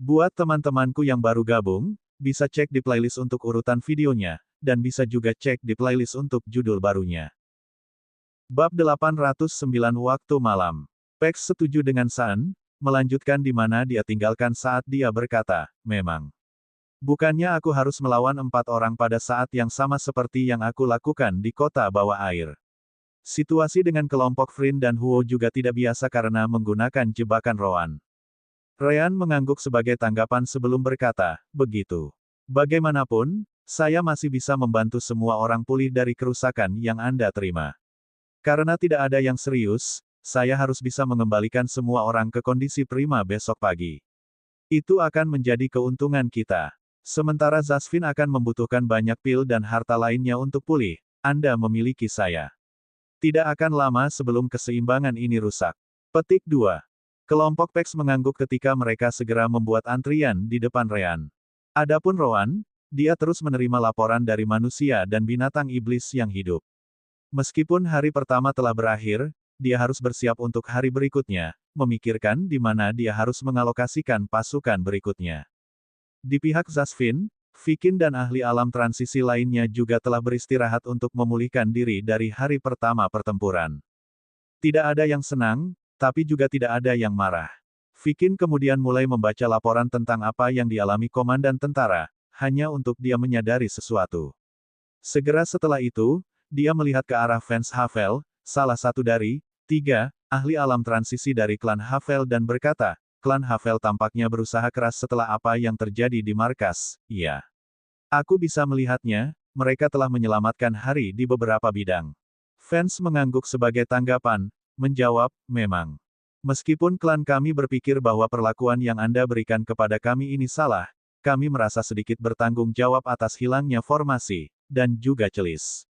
Buat teman-temanku yang baru gabung, bisa cek di playlist untuk urutan videonya, dan bisa juga cek di playlist untuk judul barunya. Bab 809 Waktu Malam. Pax setuju dengan San, melanjutkan di mana dia tinggalkan saat dia berkata, memang. Bukannya aku harus melawan 4 orang pada saat yang sama seperti yang aku lakukan di kota bawah air. Situasi dengan kelompok Frin dan Huo juga tidak biasa karena menggunakan jebakan Roan. Ryan mengangguk sebagai tanggapan sebelum berkata, begitu. Bagaimanapun, saya masih bisa membantu semua orang pulih dari kerusakan yang Anda terima. Karena tidak ada yang serius, saya harus bisa mengembalikan semua orang ke kondisi prima besok pagi. Itu akan menjadi keuntungan kita. Sementara Zasvin akan membutuhkan banyak pil dan harta lainnya untuk pulih, Anda memiliki saya. Tidak akan lama sebelum keseimbangan ini rusak. Petik 2. Kelompok Pax mengangguk ketika mereka segera membuat antrian di depan Ryan. Adapun Roan, dia terus menerima laporan dari manusia dan binatang iblis yang hidup. Meskipun hari pertama telah berakhir, dia harus bersiap untuk hari berikutnya, memikirkan di mana dia harus mengalokasikan pasukan berikutnya. Di pihak Zasvin, Vikin dan ahli alam transisi lainnya juga telah beristirahat untuk memulihkan diri dari hari pertama pertempuran. Tidak ada yang senang, tapi juga tidak ada yang marah. Vikin kemudian mulai membaca laporan tentang apa yang dialami komandan tentara, hanya untuk dia menyadari sesuatu. Segera setelah itu, dia melihat ke arah Vance Havel, salah satu dari 3 ahli alam transisi dari klan Havel dan berkata, klan Havel tampaknya berusaha keras setelah apa yang terjadi di markas. Iya. Aku bisa melihatnya, mereka telah menyelamatkan hari di beberapa bidang. Vance mengangguk sebagai tanggapan, menjawab, memang. Meskipun klan kami berpikir bahwa perlakuan yang Anda berikan kepada kami ini salah, kami merasa sedikit bertanggung jawab atas hilangnya formasi, dan juga celis.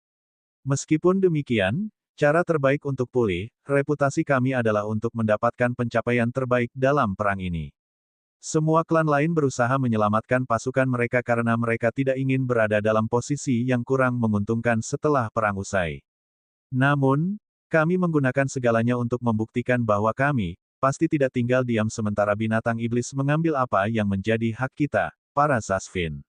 Meskipun demikian, cara terbaik untuk pulih, reputasi kami adalah untuk mendapatkan pencapaian terbaik dalam perang ini. Semua klan lain berusaha menyelamatkan pasukan mereka karena mereka tidak ingin berada dalam posisi yang kurang menguntungkan setelah perang usai. Namun, kami menggunakan segalanya untuk membuktikan bahwa kami pasti tidak tinggal diam sementara binatang iblis mengambil apa yang menjadi hak kita, para Zasvin.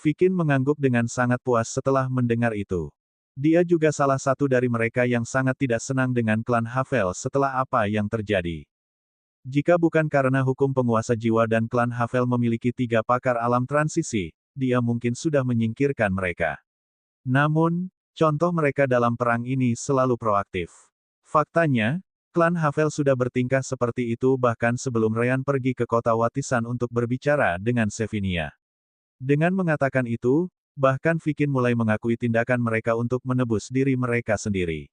Vikin mengangguk dengan sangat puas setelah mendengar itu. Dia juga salah satu dari mereka yang sangat tidak senang dengan klan Havel setelah apa yang terjadi. Jika bukan karena hukum penguasa jiwa dan klan Havel memiliki 3 pakar alam transisi, dia mungkin sudah menyingkirkan mereka. Namun, contoh mereka dalam perang ini selalu proaktif. Faktanya, klan Havel sudah bertingkah seperti itu bahkan sebelum Ryan pergi ke kota Watisan untuk berbicara dengan Sevinia. Dengan mengatakan itu, bahkan Vikin mulai mengakui tindakan mereka untuk menebus diri mereka sendiri.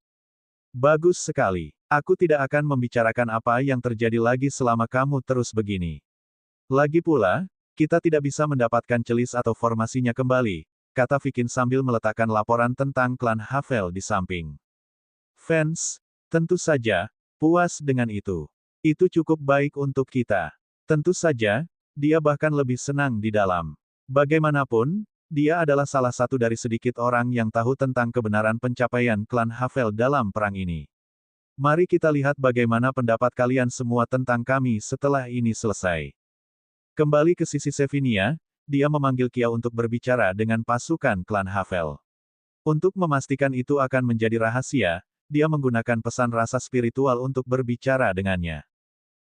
Bagus sekali. Aku tidak akan membicarakan apa yang terjadi lagi selama kamu terus begini. Lagi pula, kita tidak bisa mendapatkan celis atau formasinya kembali, kata Vikin sambil meletakkan laporan tentang klan Havel di samping. Vance, tentu saja, puas dengan itu. Itu cukup baik untuk kita. Tentu saja, dia bahkan lebih senang di dalam. Bagaimanapun, dia adalah salah satu dari sedikit orang yang tahu tentang kebenaran pencapaian klan Havel dalam perang ini. Mari kita lihat bagaimana pendapat kalian semua tentang kami setelah ini selesai. Kembali ke sisi Sevinia, dia memanggil Kia untuk berbicara dengan pasukan klan Havel. Untuk memastikan itu akan menjadi rahasia, dia menggunakan pesan rasa spiritual untuk berbicara dengannya.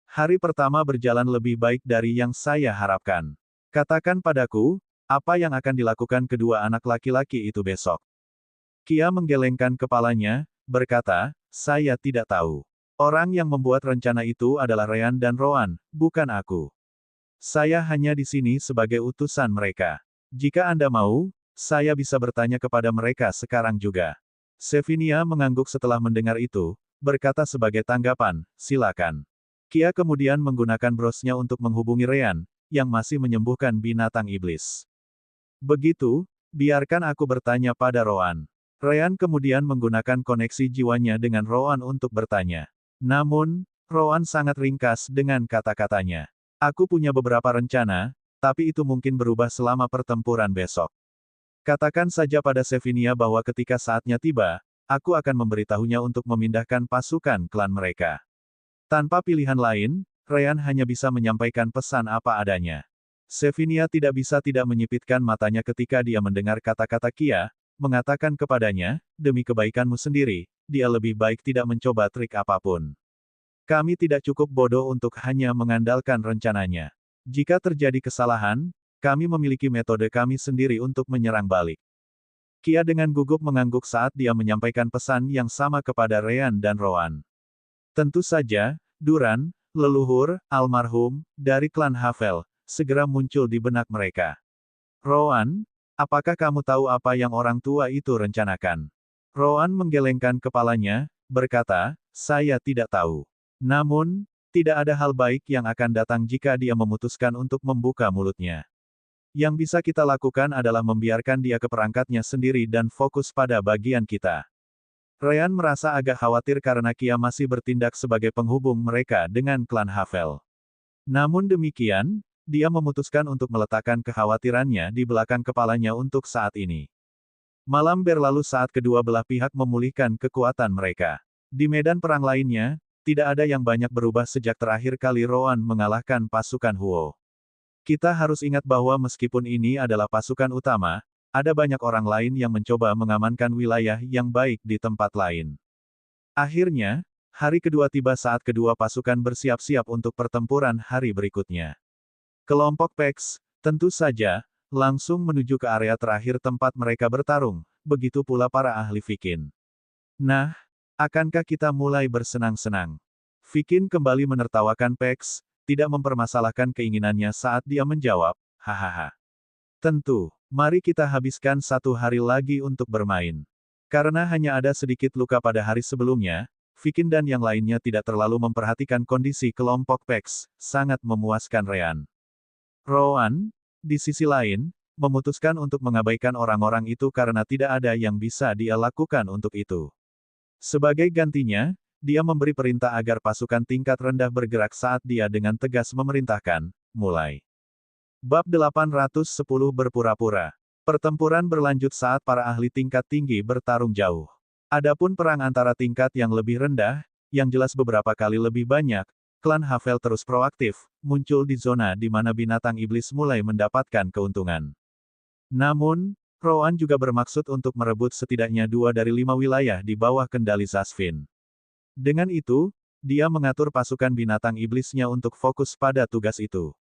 Hari pertama berjalan lebih baik dari yang saya harapkan. Katakan padaku, apa yang akan dilakukan kedua anak laki-laki itu besok? Kia menggelengkan kepalanya, berkata, saya tidak tahu. Orang yang membuat rencana itu adalah Ryan dan Roan, bukan aku. Saya hanya di sini sebagai utusan mereka. Jika Anda mau, saya bisa bertanya kepada mereka sekarang juga. Sevinia mengangguk setelah mendengar itu, berkata sebagai tanggapan, silakan. Kia kemudian menggunakan brosnya untuk menghubungi Ryan, yang masih menyembuhkan binatang iblis. Begitu, biarkan aku bertanya pada Roan. Ryan kemudian menggunakan koneksi jiwanya dengan Roan untuk bertanya. Namun, Roan sangat ringkas dengan kata-katanya. Aku punya beberapa rencana, tapi itu mungkin berubah selama pertempuran besok. Katakan saja pada Sevinia bahwa ketika saatnya tiba, aku akan memberitahunya untuk memindahkan pasukan klan mereka. Tanpa pilihan lain, Ryan hanya bisa menyampaikan pesan apa adanya. Sevinia tidak bisa tidak menyipitkan matanya ketika dia mendengar kata-kata Kia, mengatakan kepadanya, demi kebaikanmu sendiri, dia lebih baik tidak mencoba trik apapun. Kami tidak cukup bodoh untuk hanya mengandalkan rencananya. Jika terjadi kesalahan, kami memiliki metode kami sendiri untuk menyerang balik. Kia dengan gugup mengangguk saat dia menyampaikan pesan yang sama kepada Ryan dan Rowan. Tentu saja, Duran, leluhur, almarhum, dari klan Havel, segera muncul di benak mereka. Rowan, apakah kamu tahu apa yang orang tua itu rencanakan? Rowan menggelengkan kepalanya, berkata, saya tidak tahu. Namun, tidak ada hal baik yang akan datang jika dia memutuskan untuk membuka mulutnya. Yang bisa kita lakukan adalah membiarkan dia ke perangkatnya sendiri dan fokus pada bagian kita. Ryan merasa agak khawatir karena Kia masih bertindak sebagai penghubung mereka dengan klan Havel. Namun demikian, dia memutuskan untuk meletakkan kekhawatirannya di belakang kepalanya untuk saat ini. Malam berlalu saat kedua belah pihak memulihkan kekuatan mereka. Di medan perang lainnya, tidak ada yang banyak berubah sejak terakhir kali Rowan mengalahkan pasukan Huo. Kita harus ingat bahwa meskipun ini adalah pasukan utama, ada banyak orang lain yang mencoba mengamankan wilayah yang baik di tempat lain. Akhirnya, hari kedua tiba saat kedua pasukan bersiap-siap untuk pertempuran hari berikutnya. Kelompok Pex, tentu saja, langsung menuju ke area terakhir tempat mereka bertarung, begitu pula para ahli Vikin. Nah, akankah kita mulai bersenang-senang? Vikin kembali menertawakan Pex, tidak mempermasalahkan keinginannya saat dia menjawab, hahaha. Tentu. Mari kita habiskan satu hari lagi untuk bermain. Karena hanya ada sedikit luka pada hari sebelumnya, Vikin dan yang lainnya tidak terlalu memperhatikan kondisi kelompok Pex, sangat memuaskan Ryan. Rowan, di sisi lain, memutuskan untuk mengabaikan orang-orang itu karena tidak ada yang bisa dia lakukan untuk itu. Sebagai gantinya, dia memberi perintah agar pasukan tingkat rendah bergerak saat dia dengan tegas memerintahkan, mulai. Bab 810 berpura-pura. Pertempuran berlanjut saat para ahli tingkat tinggi bertarung jauh. Adapun perang antara tingkat yang lebih rendah, yang jelas beberapa kali lebih banyak, klan Havel terus proaktif, muncul di zona di mana binatang iblis mulai mendapatkan keuntungan. Namun, Rowan juga bermaksud untuk merebut setidaknya 2 dari 5 wilayah di bawah kendali Zasvin. Dengan itu, dia mengatur pasukan binatang iblisnya untuk fokus pada tugas itu.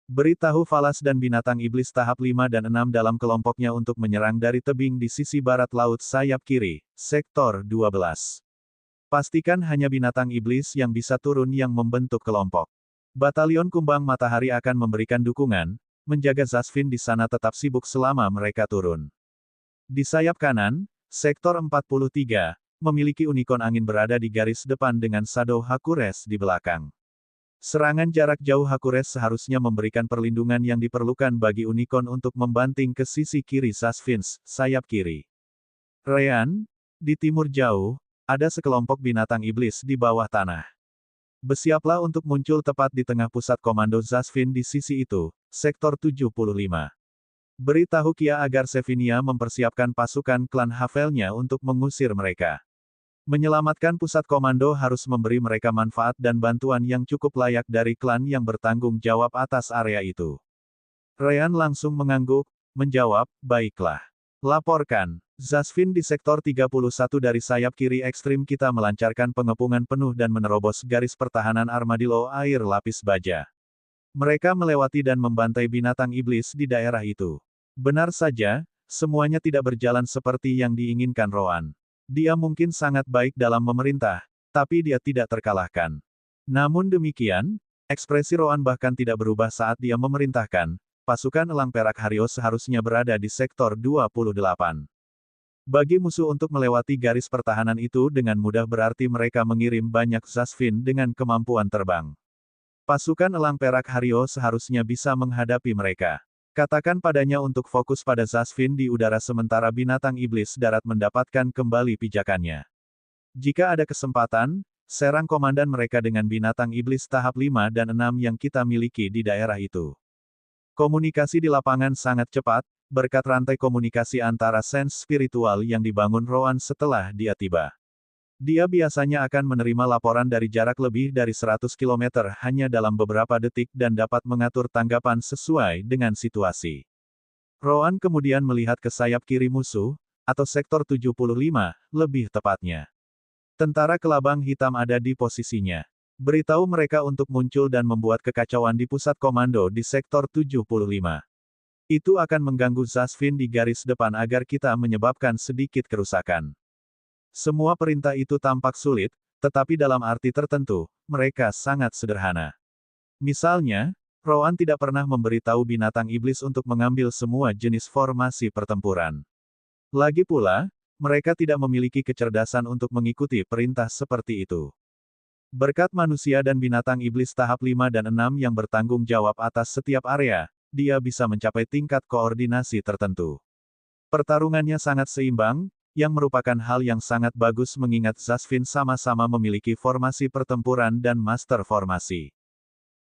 Beritahu Falas dan binatang iblis tahap 5 dan 6 dalam kelompoknya untuk menyerang dari tebing di sisi barat laut sayap kiri, sektor 12. Pastikan hanya binatang iblis yang bisa turun yang membentuk kelompok. Batalion Kumbang Matahari akan memberikan dukungan, menjaga Zasvin di sana tetap sibuk selama mereka turun. Di sayap kanan, sektor 43, memiliki unicorn angin berada di garis depan dengan Shadow Hakures di belakang. Serangan jarak jauh Hakures seharusnya memberikan perlindungan yang diperlukan bagi unicorn untuk membanting ke sisi kiri Zasvin, sayap kiri. Ryan, di timur jauh, ada sekelompok binatang iblis di bawah tanah. Bersiaplah untuk muncul tepat di tengah pusat komando Zasvin di sisi itu, sektor 75. Beritahu Kia agar Sevinia mempersiapkan pasukan klan Havelnya untuk mengusir mereka. Menyelamatkan pusat komando harus memberi mereka manfaat dan bantuan yang cukup layak dari klan yang bertanggung jawab atas area itu. Ryan langsung mengangguk, menjawab, baiklah. Laporkan. Zasvin di sektor 31 dari sayap kiri ekstrim kita melancarkan pengepungan penuh dan menerobos garis pertahanan armadillo air lapis baja. Mereka melewati dan membantai binatang iblis di daerah itu. Benar saja, semuanya tidak berjalan seperti yang diinginkan Rowan. Dia mungkin sangat baik dalam memerintah, tapi dia tidak terkalahkan. Namun demikian, ekspresi Rowan bahkan tidak berubah saat dia memerintahkan, pasukan elang perak Hario seharusnya berada di sektor 28. Bagi musuh untuk melewati garis pertahanan itu dengan mudah berarti mereka mengirim banyak Zasvin dengan kemampuan terbang. Pasukan elang perak Hario seharusnya bisa menghadapi mereka. Katakan padanya untuk fokus pada Zasvin di udara sementara binatang iblis darat mendapatkan kembali pijakannya. Jika ada kesempatan, serang komandan mereka dengan binatang iblis tahap 5 dan 6 yang kita miliki di daerah itu. Komunikasi di lapangan sangat cepat, berkat rantai komunikasi antara sense spiritual yang dibangun Rowan setelah dia tiba. Dia biasanya akan menerima laporan dari jarak lebih dari 100 km hanya dalam beberapa detik dan dapat mengatur tanggapan sesuai dengan situasi. Roan kemudian melihat ke sayap kiri musuh, atau sektor 75, lebih tepatnya. Tentara kelabang hitam ada di posisinya. Beritahu mereka untuk muncul dan membuat kekacauan di pusat komando di sektor 75. Itu akan mengganggu Zasvin di garis depan agar kita menyebabkan sedikit kerusakan. Semua perintah itu tampak sulit, tetapi dalam arti tertentu, mereka sangat sederhana. Misalnya, Roan tidak pernah memberitahu binatang iblis untuk mengambil semua jenis formasi pertempuran. Lagi pula, mereka tidak memiliki kecerdasan untuk mengikuti perintah seperti itu. Berkat manusia dan binatang iblis tahap 5 dan 6 yang bertanggung jawab atas setiap area, dia bisa mencapai tingkat koordinasi tertentu. Pertarungannya sangat seimbang, yang merupakan hal yang sangat bagus mengingat Zasvin sama-sama memiliki formasi pertempuran dan master formasi.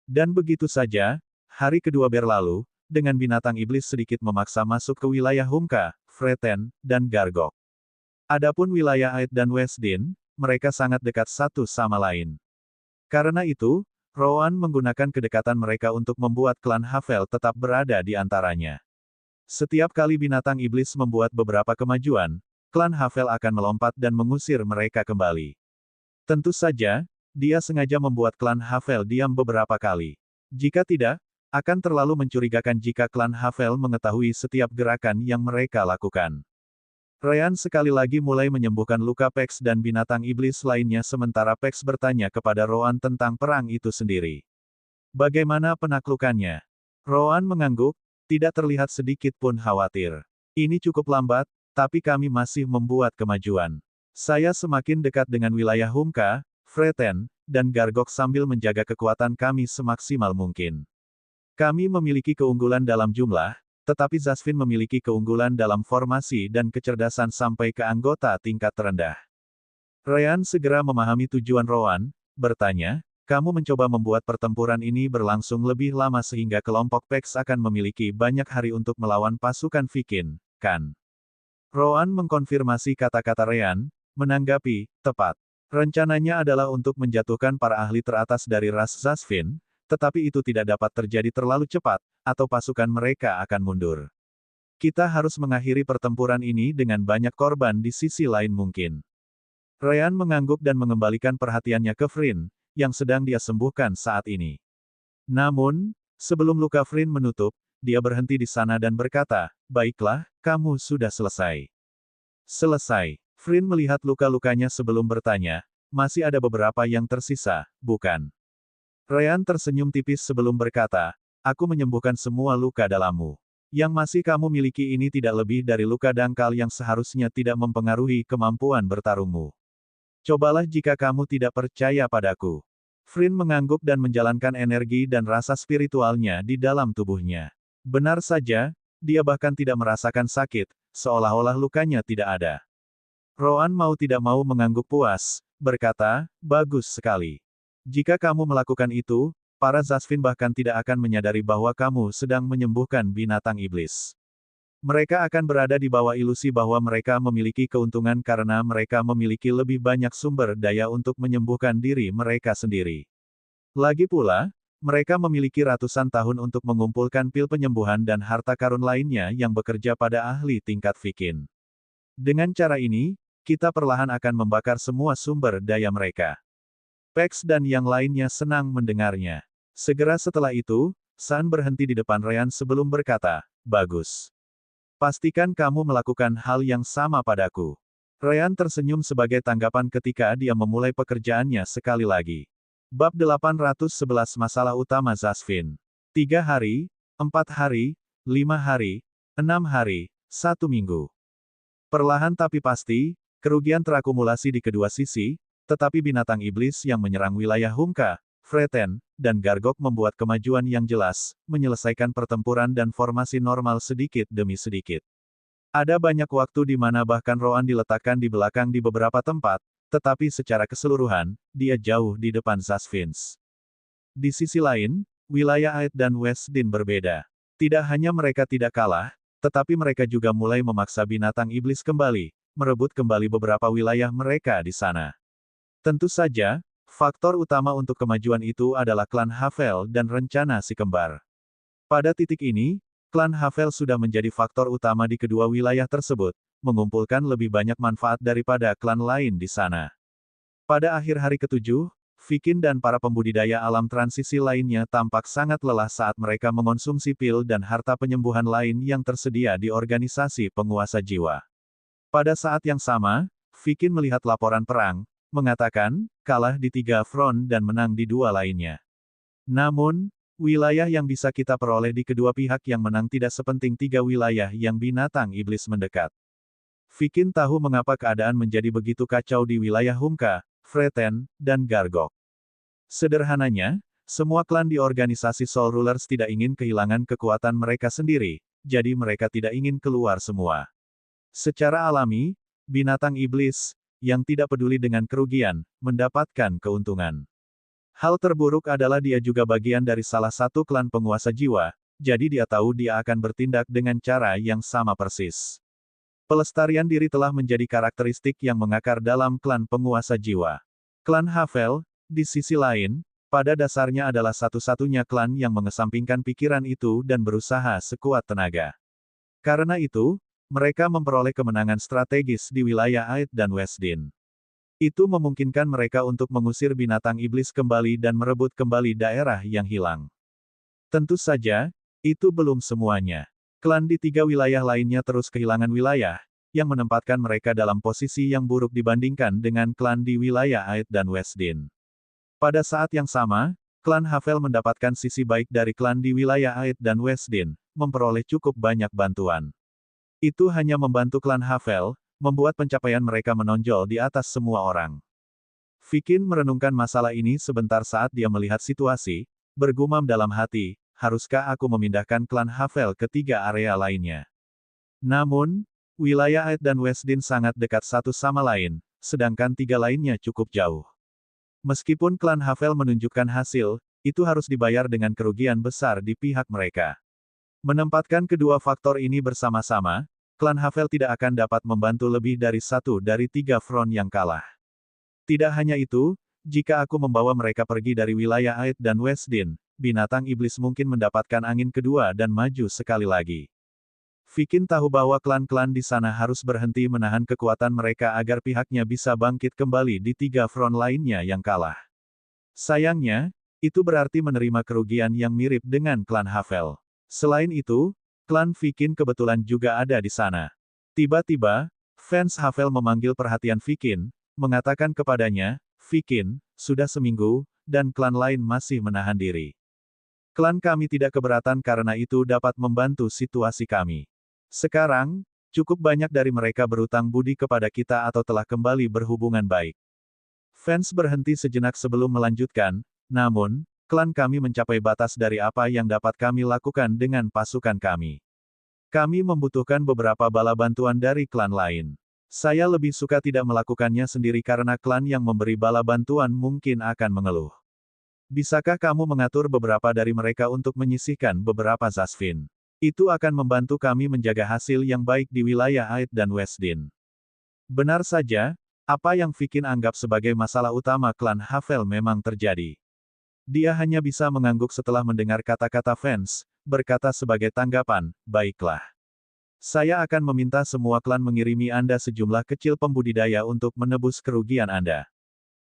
Dan begitu saja, hari kedua berlalu, dengan binatang iblis sedikit memaksa masuk ke wilayah Humka, Freten, dan Gargok. Adapun wilayah Aed dan Westdin, mereka sangat dekat satu sama lain. Karena itu, Roan menggunakan kedekatan mereka untuk membuat klan Havel tetap berada di antaranya. Setiap kali binatang iblis membuat beberapa kemajuan, klan Havel akan melompat dan mengusir mereka kembali. Tentu saja, dia sengaja membuat klan Havel diam beberapa kali. Jika tidak, akan terlalu mencurigakan jika klan Havel mengetahui setiap gerakan yang mereka lakukan. Ryan sekali lagi mulai menyembuhkan luka Pex dan binatang iblis lainnya sementara Pex bertanya kepada Roan tentang perang itu sendiri. Bagaimana penaklukannya? Roan mengangguk, tidak terlihat sedikit pun khawatir. Ini cukup lambat, tapi kami masih membuat kemajuan. Saya semakin dekat dengan wilayah Humka, Freten, dan Gargok sambil menjaga kekuatan kami semaksimal mungkin. Kami memiliki keunggulan dalam jumlah, tetapi Zasvin memiliki keunggulan dalam formasi dan kecerdasan sampai ke anggota tingkat terendah. Ryan segera memahami tujuan Roan, bertanya, kamu mencoba membuat pertempuran ini berlangsung lebih lama sehingga kelompok Pex akan memiliki banyak hari untuk melawan pasukan Viking, kan? Roan mengkonfirmasi kata-kata Ryan, menanggapi, tepat. Rencananya adalah untuk menjatuhkan para ahli teratas dari ras Zasvin, tetapi itu tidak dapat terjadi terlalu cepat, atau pasukan mereka akan mundur. Kita harus mengakhiri pertempuran ini dengan banyak korban di sisi lain mungkin. Ryan mengangguk dan mengembalikan perhatiannya ke Frin, yang sedang dia sembuhkan saat ini. Namun, sebelum luka Frin menutup, dia berhenti di sana dan berkata, baiklah, kamu sudah selesai. Selesai. Frin melihat luka-lukanya sebelum bertanya, masih ada beberapa yang tersisa, bukan? Ryan tersenyum tipis sebelum berkata, aku menyembuhkan semua luka dalammu. Yang masih kamu miliki ini tidak lebih dari luka dangkal yang seharusnya tidak mempengaruhi kemampuan bertarungmu. Cobalah jika kamu tidak percaya padaku. Frin mengangguk dan menjalankan energi dan rasa spiritualnya di dalam tubuhnya. Benar saja, dia bahkan tidak merasakan sakit, seolah-olah lukanya tidak ada. Roan mau tidak mau mengangguk puas, berkata, bagus sekali. Jika kamu melakukan itu, para Zasvin bahkan tidak akan menyadari bahwa kamu sedang menyembuhkan binatang iblis. Mereka akan berada di bawah ilusi bahwa mereka memiliki keuntungan karena mereka memiliki lebih banyak sumber daya untuk menyembuhkan diri mereka sendiri. Lagi pula, mereka memiliki ratusan tahun untuk mengumpulkan pil penyembuhan dan harta karun lainnya yang bekerja pada ahli tingkat Viking. Dengan cara ini, kita perlahan akan membakar semua sumber daya mereka. Pex dan yang lainnya senang mendengarnya. Segera setelah itu, San berhenti di depan Ryan sebelum berkata, bagus. Pastikan kamu melakukan hal yang sama padaku. Ryan tersenyum sebagai tanggapan ketika dia memulai pekerjaannya sekali lagi. Bab 811 Masalah Utama Zasvin. 3 hari, 4 hari, 5 hari, 6 hari, 1 minggu. Perlahan tapi pasti, kerugian terakumulasi di kedua sisi, tetapi binatang iblis yang menyerang wilayah Humka, Freten, dan Gargok membuat kemajuan yang jelas, menyelesaikan pertempuran dan formasi normal sedikit demi sedikit. Ada banyak waktu di mana bahkan Roan diletakkan di belakang di beberapa tempat, tetapi secara keseluruhan, dia jauh di depan Zasvins. Di sisi lain, wilayah Aed dan Westdin berbeda. Tidak hanya mereka tidak kalah, tetapi mereka juga mulai memaksa binatang iblis kembali, merebut kembali beberapa wilayah mereka di sana. Tentu saja, faktor utama untuk kemajuan itu adalah klan Havel dan rencana si kembar. Pada titik ini, klan Havel sudah menjadi faktor utama di kedua wilayah tersebut, mengumpulkan lebih banyak manfaat daripada klan lain di sana. Pada akhir hari ketujuh, Vikin dan para pembudidaya alam transisi lainnya tampak sangat lelah saat mereka mengonsumsi pil dan harta penyembuhan lain yang tersedia di organisasi penguasa jiwa. Pada saat yang sama, Vikin melihat laporan perang, mengatakan, kalah di 3 front dan menang di 2 lainnya. Namun, wilayah yang bisa kita peroleh di kedua pihak yang menang tidak sepenting 3 wilayah yang binatang iblis mendekat. Vikin tahu mengapa keadaan menjadi begitu kacau di wilayah Humka, Freten, dan Gargok. Sederhananya, semua klan di organisasi Soul Rulers tidak ingin kehilangan kekuatan mereka sendiri, jadi mereka tidak ingin keluar semua. Secara alami, binatang iblis, yang tidak peduli dengan kerugian, mendapatkan keuntungan. Hal terburuk adalah dia juga bagian dari salah satu klan penguasa jiwa, jadi dia tahu dia akan bertindak dengan cara yang sama persis. Pelestarian diri telah menjadi karakteristik yang mengakar dalam klan penguasa jiwa. Klan Havel, di sisi lain, pada dasarnya adalah satu-satunya klan yang mengesampingkan pikiran itu dan berusaha sekuat tenaga. Karena itu, mereka memperoleh kemenangan strategis di wilayah Aed dan Westdin. Itu memungkinkan mereka untuk mengusir binatang iblis kembali dan merebut kembali daerah yang hilang. Tentu saja, itu belum semuanya. Klan di 3 wilayah lainnya terus kehilangan wilayah, yang menempatkan mereka dalam posisi yang buruk dibandingkan dengan klan di wilayah Aed dan Westdin. Pada saat yang sama, klan Havel mendapatkan sisi baik dari klan di wilayah Aed dan Westdin, memperoleh cukup banyak bantuan. Itu hanya membantu klan Havel, membuat pencapaian mereka menonjol di atas semua orang. Vikin merenungkan masalah ini sebentar saat dia melihat situasi, bergumam dalam hati, haruskah aku memindahkan klan Havel ke 3 area lainnya? Namun, wilayah Aed dan Westdin sangat dekat satu sama lain, sedangkan 3 lainnya cukup jauh. Meskipun klan Havel menunjukkan hasil, itu harus dibayar dengan kerugian besar di pihak mereka. Menempatkan kedua faktor ini bersama-sama, klan Havel tidak akan dapat membantu lebih dari 1 dari 3 front yang kalah. Tidak hanya itu, jika aku membawa mereka pergi dari wilayah Aed dan Westdin, binatang iblis mungkin mendapatkan angin kedua dan maju sekali lagi. Vikin tahu bahwa klan-klan di sana harus berhenti menahan kekuatan mereka agar pihaknya bisa bangkit kembali di 3 front lainnya yang kalah. Sayangnya, itu berarti menerima kerugian yang mirip dengan klan Havel. Selain itu, klan Vikin kebetulan juga ada di sana. Tiba-tiba, fans Havel memanggil perhatian Vikin, mengatakan kepadanya, Vikin, sudah seminggu, dan klan lain masih menahan diri. Klan kami tidak keberatan karena itu dapat membantu situasi kami. Sekarang, cukup banyak dari mereka berutang budi kepada kita atau telah kembali berhubungan baik. Fans berhenti sejenak sebelum melanjutkan, namun, klan kami mencapai batas dari apa yang dapat kami lakukan dengan pasukan kami. Kami membutuhkan beberapa bala bantuan dari klan lain. Saya lebih suka tidak melakukannya sendiri karena klan yang memberi bala bantuan mungkin akan mengeluh. Bisakah kamu mengatur beberapa dari mereka untuk menyisihkan beberapa Zasvin? Itu akan membantu kami menjaga hasil yang baik di wilayah Aed dan Westdin. Benar saja, apa yang Vikin anggap sebagai masalah utama klan Havel memang terjadi. Dia hanya bisa mengangguk setelah mendengar kata-kata fans, berkata sebagai tanggapan, baiklah. Saya akan meminta semua klan mengirimi Anda sejumlah kecil pembudidaya untuk menebus kerugian Anda.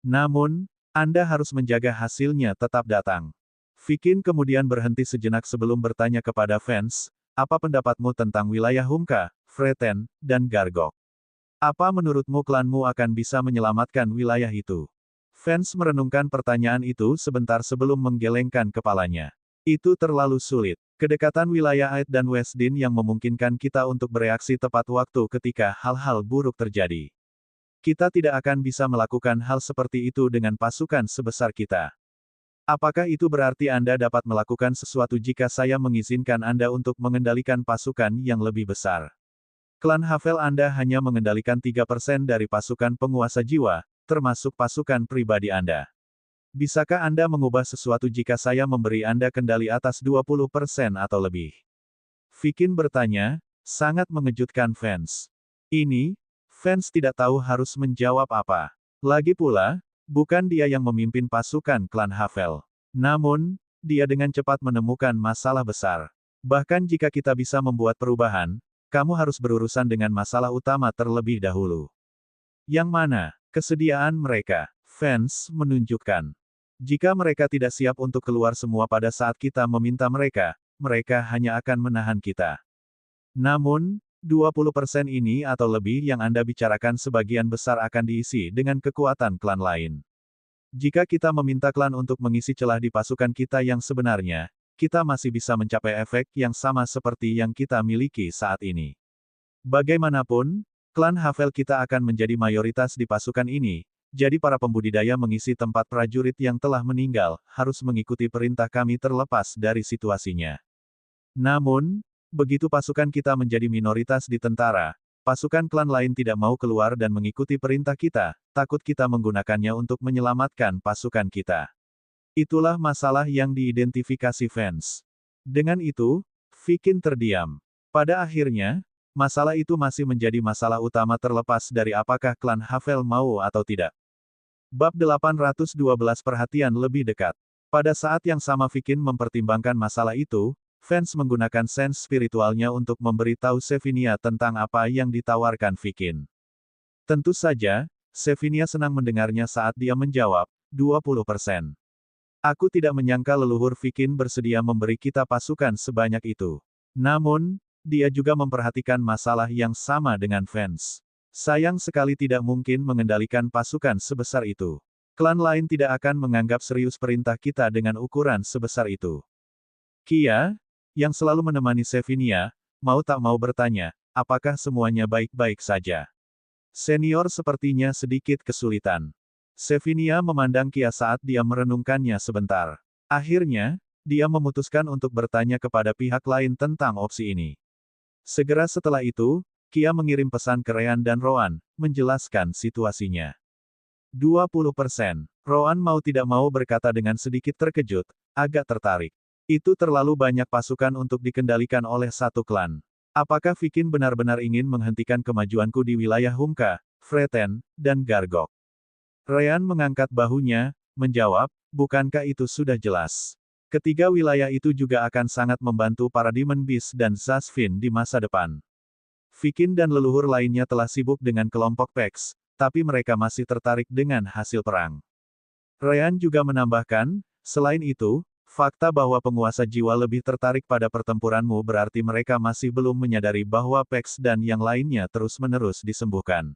Namun, Anda harus menjaga hasilnya tetap datang. Vikin kemudian berhenti sejenak sebelum bertanya kepada fans, apa pendapatmu tentang wilayah Humka, Freten, dan Gargok? Apa menurutmu klanmu akan bisa menyelamatkan wilayah itu? Fans merenungkan pertanyaan itu sebentar sebelum menggelengkan kepalanya. Itu terlalu sulit. Kedekatan wilayah Aed dan Westdin yang memungkinkan kita untuk bereaksi tepat waktu ketika hal-hal buruk terjadi. Kita tidak akan bisa melakukan hal seperti itu dengan pasukan sebesar kita. Apakah itu berarti Anda dapat melakukan sesuatu jika saya mengizinkan Anda untuk mengendalikan pasukan yang lebih besar? Klan Havel Anda hanya mengendalikan 3% dari pasukan penguasa jiwa, termasuk pasukan pribadi Anda. Bisakah Anda mengubah sesuatu jika saya memberi Anda kendali atas 20% atau lebih? Vikin bertanya, sangat mengejutkan fans. Ini, fans tidak tahu harus menjawab apa. Lagi pula, Bukan dia yang memimpin pasukan klan Havel. Namun, dia dengan cepat menemukan masalah besar. Bahkan jika kita bisa membuat perubahan, kamu harus berurusan dengan masalah utama terlebih dahulu. Yang mana? Kesediaan mereka. Fans menunjukkan. Jika mereka tidak siap untuk keluar semua pada saat kita meminta mereka, mereka hanya akan menahan kita. Namun, 20% ini atau lebih yang Anda bicarakan sebagian besar akan diisi dengan kekuatan klan lain. Jika kita meminta klan untuk mengisi celah di pasukan kita yang sebenarnya, kita masih bisa mencapai efek yang sama seperti yang kita miliki saat ini. Bagaimanapun, klan Havel kita akan menjadi mayoritas di pasukan ini, jadi para pembudidaya mengisi tempat prajurit yang telah meninggal, harus mengikuti perintah kami terlepas dari situasinya. Namun, begitu pasukan kita menjadi minoritas di tentara, pasukan klan lain tidak mau keluar dan mengikuti perintah kita, takut kita menggunakannya untuk menyelamatkan pasukan kita. Itulah masalah yang diidentifikasi fans. Dengan itu, Vikin terdiam. Pada akhirnya, masalah itu masih menjadi masalah utama terlepas dari apakah klan Havel mau atau tidak. Bab 812 Perhatian lebih dekat. Pada saat yang sama Vikin mempertimbangkan masalah itu, fans menggunakan sense spiritualnya untuk memberitahu Sevinia tentang apa yang ditawarkan Vikin. Tentu saja, Sevinia senang mendengarnya saat dia menjawab, 20%. Aku tidak menyangka leluhur Vikin bersedia memberi kita pasukan sebanyak itu. Namun, dia juga memperhatikan masalah yang sama dengan fans. Sayang sekali tidak mungkin mengendalikan pasukan sebesar itu. Klan lain tidak akan menganggap serius perintah kita dengan ukuran sebesar itu. Kia, yang selalu menemani Sevinia, mau tak mau bertanya, apakah semuanya baik-baik saja? Senior sepertinya sedikit kesulitan. Sevinia memandang Kia saat dia merenungkannya sebentar. Akhirnya, dia memutuskan untuk bertanya kepada pihak lain tentang opsi ini. Segera setelah itu, Kia mengirim pesan ke Ryan dan Roan, menjelaskan situasinya. 20%. Roan mau tidak mau berkata dengan sedikit terkejut, agak tertarik. Itu terlalu banyak pasukan untuk dikendalikan oleh satu klan. Apakah Vikin benar-benar ingin menghentikan kemajuanku di wilayah Humka, Freten, dan Gargok? Ryan mengangkat bahunya, menjawab, bukankah itu sudah jelas? Ketiga wilayah itu juga akan sangat membantu para Demon Beast dan Zasvin di masa depan. Vikin dan leluhur lainnya telah sibuk dengan kelompok Pex, tapi mereka masih tertarik dengan hasil perang. Ryan juga menambahkan, selain itu, fakta bahwa penguasa jiwa lebih tertarik pada pertempuranmu berarti mereka masih belum menyadari bahwa Pex dan yang lainnya terus-menerus disembuhkan.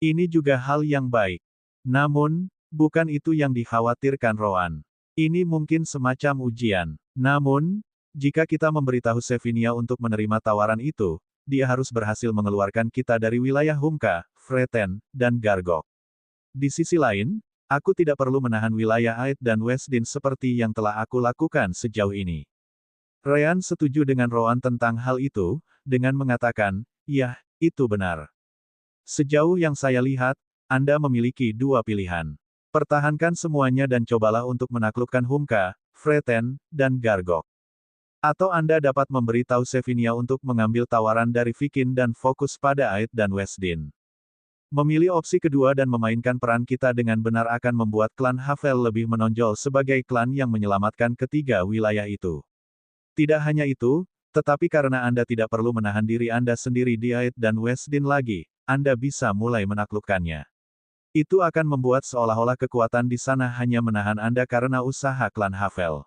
Ini juga hal yang baik. Namun, bukan itu yang dikhawatirkan Roan. Ini mungkin semacam ujian. Namun, jika kita memberitahu Sevinia untuk menerima tawaran itu, dia harus berhasil mengeluarkan kita dari wilayah Humka, Freten, dan Gargok. Di sisi lain, aku tidak perlu menahan wilayah Aed dan Westdin seperti yang telah aku lakukan sejauh ini. Ryan setuju dengan Roan tentang hal itu, dengan mengatakan, "Yah, itu benar. Sejauh yang saya lihat, Anda memiliki dua pilihan. Pertahankan semuanya dan cobalah untuk menaklukkan Humka, Freten, dan Gargok. Atau Anda dapat memberitahu Sevinia untuk mengambil tawaran dari Vikin dan fokus pada Aed dan Westdin. Memilih opsi kedua dan memainkan peran kita dengan benar akan membuat klan Havel lebih menonjol sebagai klan yang menyelamatkan ketiga wilayah itu. Tidak hanya itu, tetapi karena Anda tidak perlu menahan diri Anda sendiri di Aed dan Westdin lagi, Anda bisa mulai menaklukkannya. Itu akan membuat seolah-olah kekuatan di sana hanya menahan Anda karena usaha klan Havel.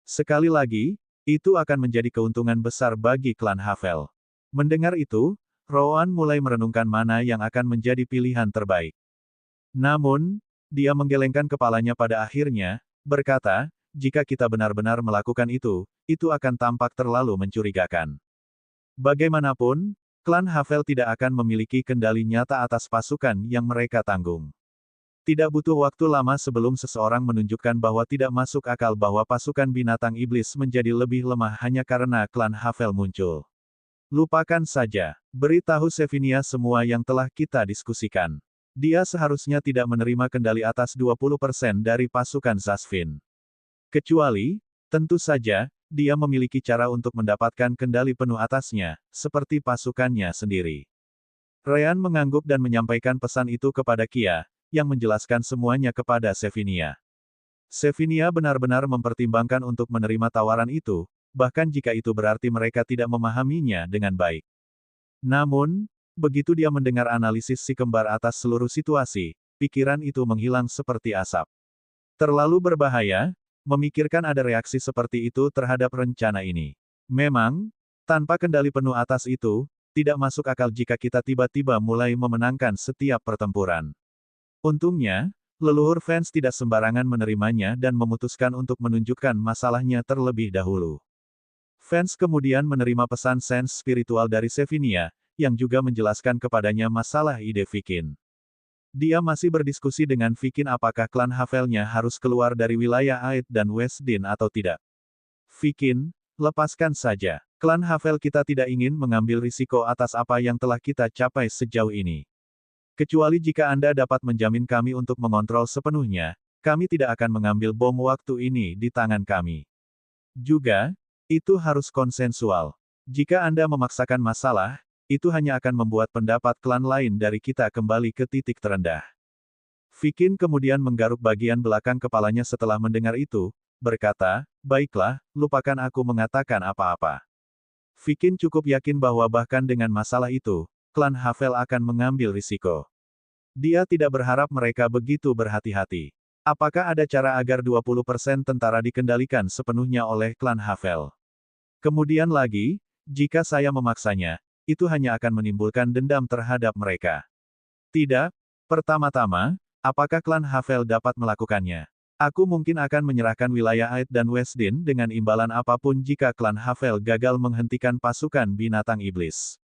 Sekali lagi, itu akan menjadi keuntungan besar bagi klan Havel." Mendengar itu, Roan mulai merenungkan mana yang akan menjadi pilihan terbaik. Namun, dia menggelengkan kepalanya pada akhirnya, berkata, jika kita benar-benar melakukan itu akan tampak terlalu mencurigakan. Bagaimanapun, klan Havel tidak akan memiliki kendali nyata atas pasukan yang mereka tanggung. Tidak butuh waktu lama sebelum seseorang menunjukkan bahwa tidak masuk akal bahwa pasukan binatang iblis menjadi lebih lemah hanya karena klan Havel muncul. Lupakan saja. Beritahu Sevinia semua yang telah kita diskusikan. Dia seharusnya tidak menerima kendali atas 20% dari pasukan Zasvin. Kecuali, tentu saja, dia memiliki cara untuk mendapatkan kendali penuh atasnya, seperti pasukannya sendiri. Ryan mengangguk dan menyampaikan pesan itu kepada Kia, yang menjelaskan semuanya kepada Sevinia. Sevinia benar-benar mempertimbangkan untuk menerima tawaran itu, bahkan jika itu berarti mereka tidak memahaminya dengan baik. Namun, begitu dia mendengar analisis si kembar atas seluruh situasi, pikiran itu menghilang seperti asap. Terlalu berbahaya, memikirkan ada reaksi seperti itu terhadap rencana ini. Memang, tanpa kendali penuh atas itu, tidak masuk akal jika kita tiba-tiba mulai memenangkan setiap pertempuran. Untungnya, leluhur fans tidak sembarangan menerimanya dan memutuskan untuk menunjukkan masalahnya terlebih dahulu. Fans kemudian menerima pesan sens spiritual dari Sevinia, yang juga menjelaskan kepadanya masalah ide Vikin. Dia masih berdiskusi dengan Vikin apakah klan Havelnya harus keluar dari wilayah Aed dan Westdin atau tidak. Vikin, lepaskan saja. Klan Havel kita tidak ingin mengambil risiko atas apa yang telah kita capai sejauh ini. Kecuali jika Anda dapat menjamin kami untuk mengontrol sepenuhnya, kami tidak akan mengambil bom waktu ini di tangan kami. Juga, itu harus konsensual. Jika Anda memaksakan masalah, itu hanya akan membuat pendapat klan lain dari kita kembali ke titik terendah. Vikin kemudian menggaruk bagian belakang kepalanya setelah mendengar itu, berkata, baiklah, lupakan aku mengatakan apa-apa. Vikin cukup yakin bahwa bahkan dengan masalah itu, klan Havel akan mengambil risiko. Dia tidak berharap mereka begitu berhati-hati. Apakah ada cara agar 20% tentara dikendalikan sepenuhnya oleh klan Havel? Kemudian lagi, jika saya memaksanya, itu hanya akan menimbulkan dendam terhadap mereka. Tidak, pertama-tama, apakah klan Havel dapat melakukannya? Aku mungkin akan menyerahkan wilayah Aed dan Westdin dengan imbalan apapun jika klan Havel gagal menghentikan pasukan binatang iblis.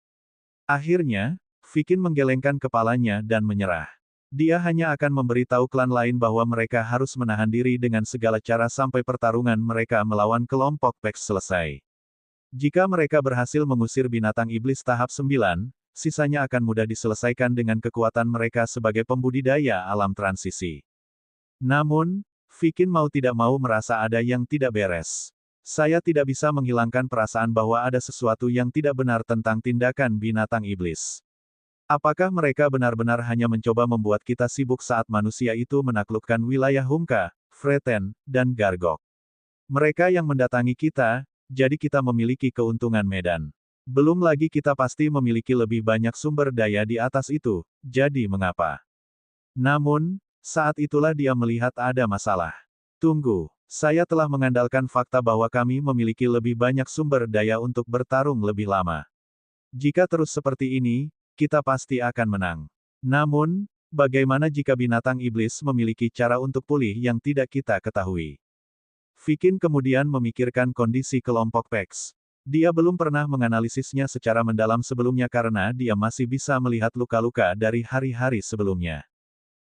Akhirnya, Vikin menggelengkan kepalanya dan menyerah. Dia hanya akan memberitahu klan lain bahwa mereka harus menahan diri dengan segala cara sampai pertarungan mereka melawan kelompok Pex selesai. Jika mereka berhasil mengusir binatang iblis tahap 9, sisanya akan mudah diselesaikan dengan kekuatan mereka sebagai pembudidaya alam transisi. Namun, Vikin mau tidak mau merasa ada yang tidak beres. Saya tidak bisa menghilangkan perasaan bahwa ada sesuatu yang tidak benar tentang tindakan binatang iblis. Apakah mereka benar-benar hanya mencoba membuat kita sibuk saat manusia itu menaklukkan wilayah Humka, Freten, dan Gargok? Mereka yang mendatangi kita, jadi kita memiliki keuntungan medan. Belum lagi kita pasti memiliki lebih banyak sumber daya di atas itu, jadi mengapa? Namun, saat itulah dia melihat ada masalah. Tunggu. Saya telah mengandalkan fakta bahwa kami memiliki lebih banyak sumber daya untuk bertarung lebih lama. Jika terus seperti ini, kita pasti akan menang. Namun, bagaimana jika binatang iblis memiliki cara untuk pulih yang tidak kita ketahui? Vikin kemudian memikirkan kondisi kelompok Pex. Dia belum pernah menganalisisnya secara mendalam sebelumnya karena dia masih bisa melihat luka-luka dari hari-hari sebelumnya.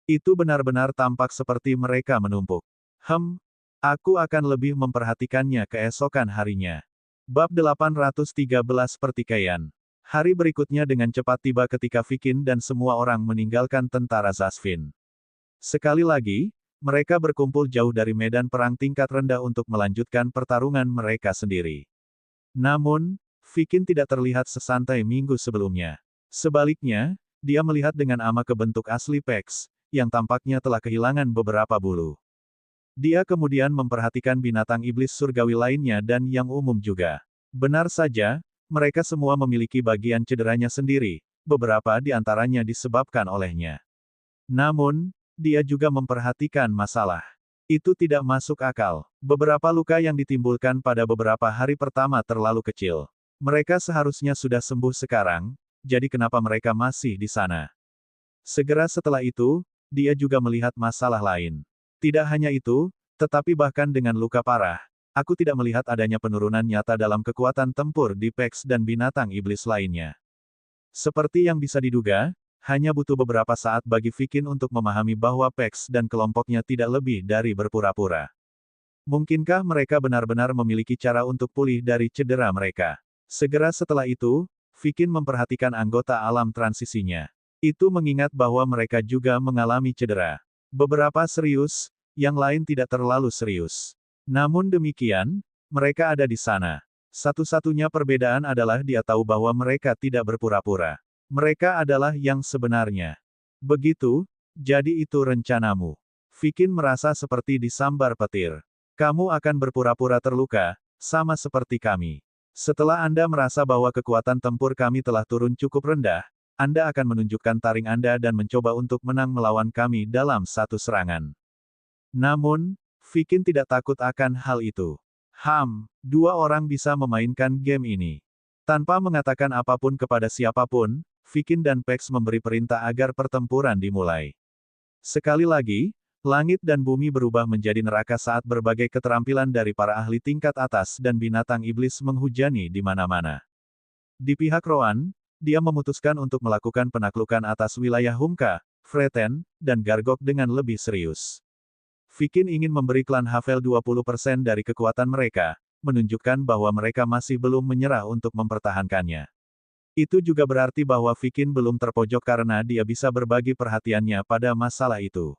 Itu benar-benar tampak seperti mereka menumpuk. Aku akan lebih memperhatikannya keesokan harinya. Bab 813 Pertikaian. Hari berikutnya dengan cepat tiba ketika Vikin dan semua orang meninggalkan tentara Zasvin. Sekali lagi, mereka berkumpul jauh dari medan perang tingkat rendah untuk melanjutkan pertarungan mereka sendiri. Namun, Vikin tidak terlihat sesantai minggu sebelumnya. Sebaliknya, dia melihat dengan ama ke bentuk asli Pex, yang tampaknya telah kehilangan beberapa bulu. Dia kemudian memperhatikan binatang iblis surgawi lainnya dan yang umum juga. Benar saja, mereka semua memiliki bagian cederanya sendiri, beberapa di antaranya disebabkan olehnya. Namun, dia juga memperhatikan masalah. Itu tidak masuk akal. Beberapa luka yang ditimbulkan pada beberapa hari pertama terlalu kecil. Mereka seharusnya sudah sembuh sekarang, jadi kenapa mereka masih di sana? Segera setelah itu, dia juga melihat masalah lain. Tidak hanya itu, tetapi bahkan dengan luka parah, aku tidak melihat adanya penurunan nyata dalam kekuatan tempur di Pex dan binatang iblis lainnya. Seperti yang bisa diduga, hanya butuh beberapa saat bagi Vikin untuk memahami bahwa Pex dan kelompoknya tidak lebih dari berpura-pura. Mungkinkah mereka benar-benar memiliki cara untuk pulih dari cedera mereka? Segera setelah itu, Vikin memperhatikan anggota alam transisinya. Itu mengingat bahwa mereka juga mengalami cedera. Beberapa serius, yang lain tidak terlalu serius. Namun demikian, mereka ada di sana. Satu-satunya perbedaan adalah dia tahu bahwa mereka tidak berpura-pura. Mereka adalah yang sebenarnya. Begitu, Jadi itu rencanamu. Vikin merasa seperti disambar petir. Kamu akan berpura-pura terluka, sama seperti kami. Setelah Anda merasa bahwa kekuatan tempur kami telah turun cukup rendah, Anda akan menunjukkan taring Anda dan mencoba untuk menang melawan kami dalam satu serangan. Namun, Vikin tidak takut akan hal itu. Dua orang bisa memainkan game ini. Tanpa mengatakan apapun kepada siapapun, Vikin dan Pex memberi perintah agar pertempuran dimulai. Sekali lagi, langit dan bumi berubah menjadi neraka saat berbagai keterampilan dari para ahli tingkat atas dan binatang iblis menghujani di mana-mana. Di pihak Roan, dia memutuskan untuk melakukan penaklukan atas wilayah Humka, Freten, dan Gargok dengan lebih serius. Vikin ingin memberi klan Havel 20% dari kekuatan mereka, menunjukkan bahwa mereka masih belum menyerah untuk mempertahankannya. Itu juga berarti bahwa Vikin belum terpojok karena dia bisa berbagi perhatiannya pada masalah itu.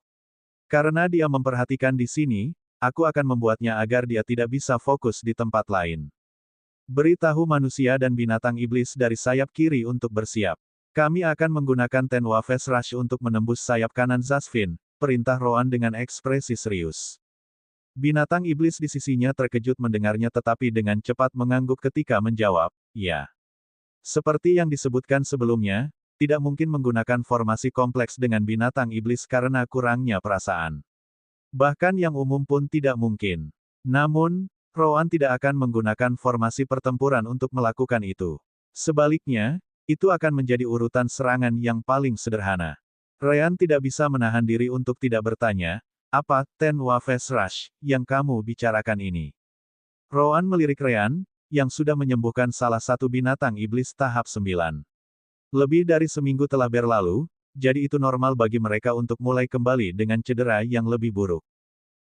Karena dia memperhatikan di sini, aku akan membuatnya agar dia tidak bisa fokus di tempat lain. Beritahu manusia dan binatang iblis dari sayap kiri untuk bersiap. Kami akan menggunakan Tenwa Fast Rush untuk menembus sayap kanan Zasvin, perintah Roan dengan ekspresi serius. Binatang iblis di sisinya terkejut mendengarnya tetapi dengan cepat mengangguk ketika menjawab, ya. Seperti yang disebutkan sebelumnya, tidak mungkin menggunakan formasi kompleks dengan binatang iblis karena kurangnya perasaan. Bahkan yang umum pun tidak mungkin. Namun, Roan tidak akan menggunakan formasi pertempuran untuk melakukan itu. Sebaliknya, itu akan menjadi urutan serangan yang paling sederhana. Ryan tidak bisa menahan diri untuk tidak bertanya, apa Tenwa Fast Rush yang kamu bicarakan ini? Roan melirik Ryan, yang sudah menyembuhkan salah satu binatang iblis tahap 9. Lebih dari seminggu telah berlalu, jadi itu normal bagi mereka untuk mulai kembali dengan cedera yang lebih buruk.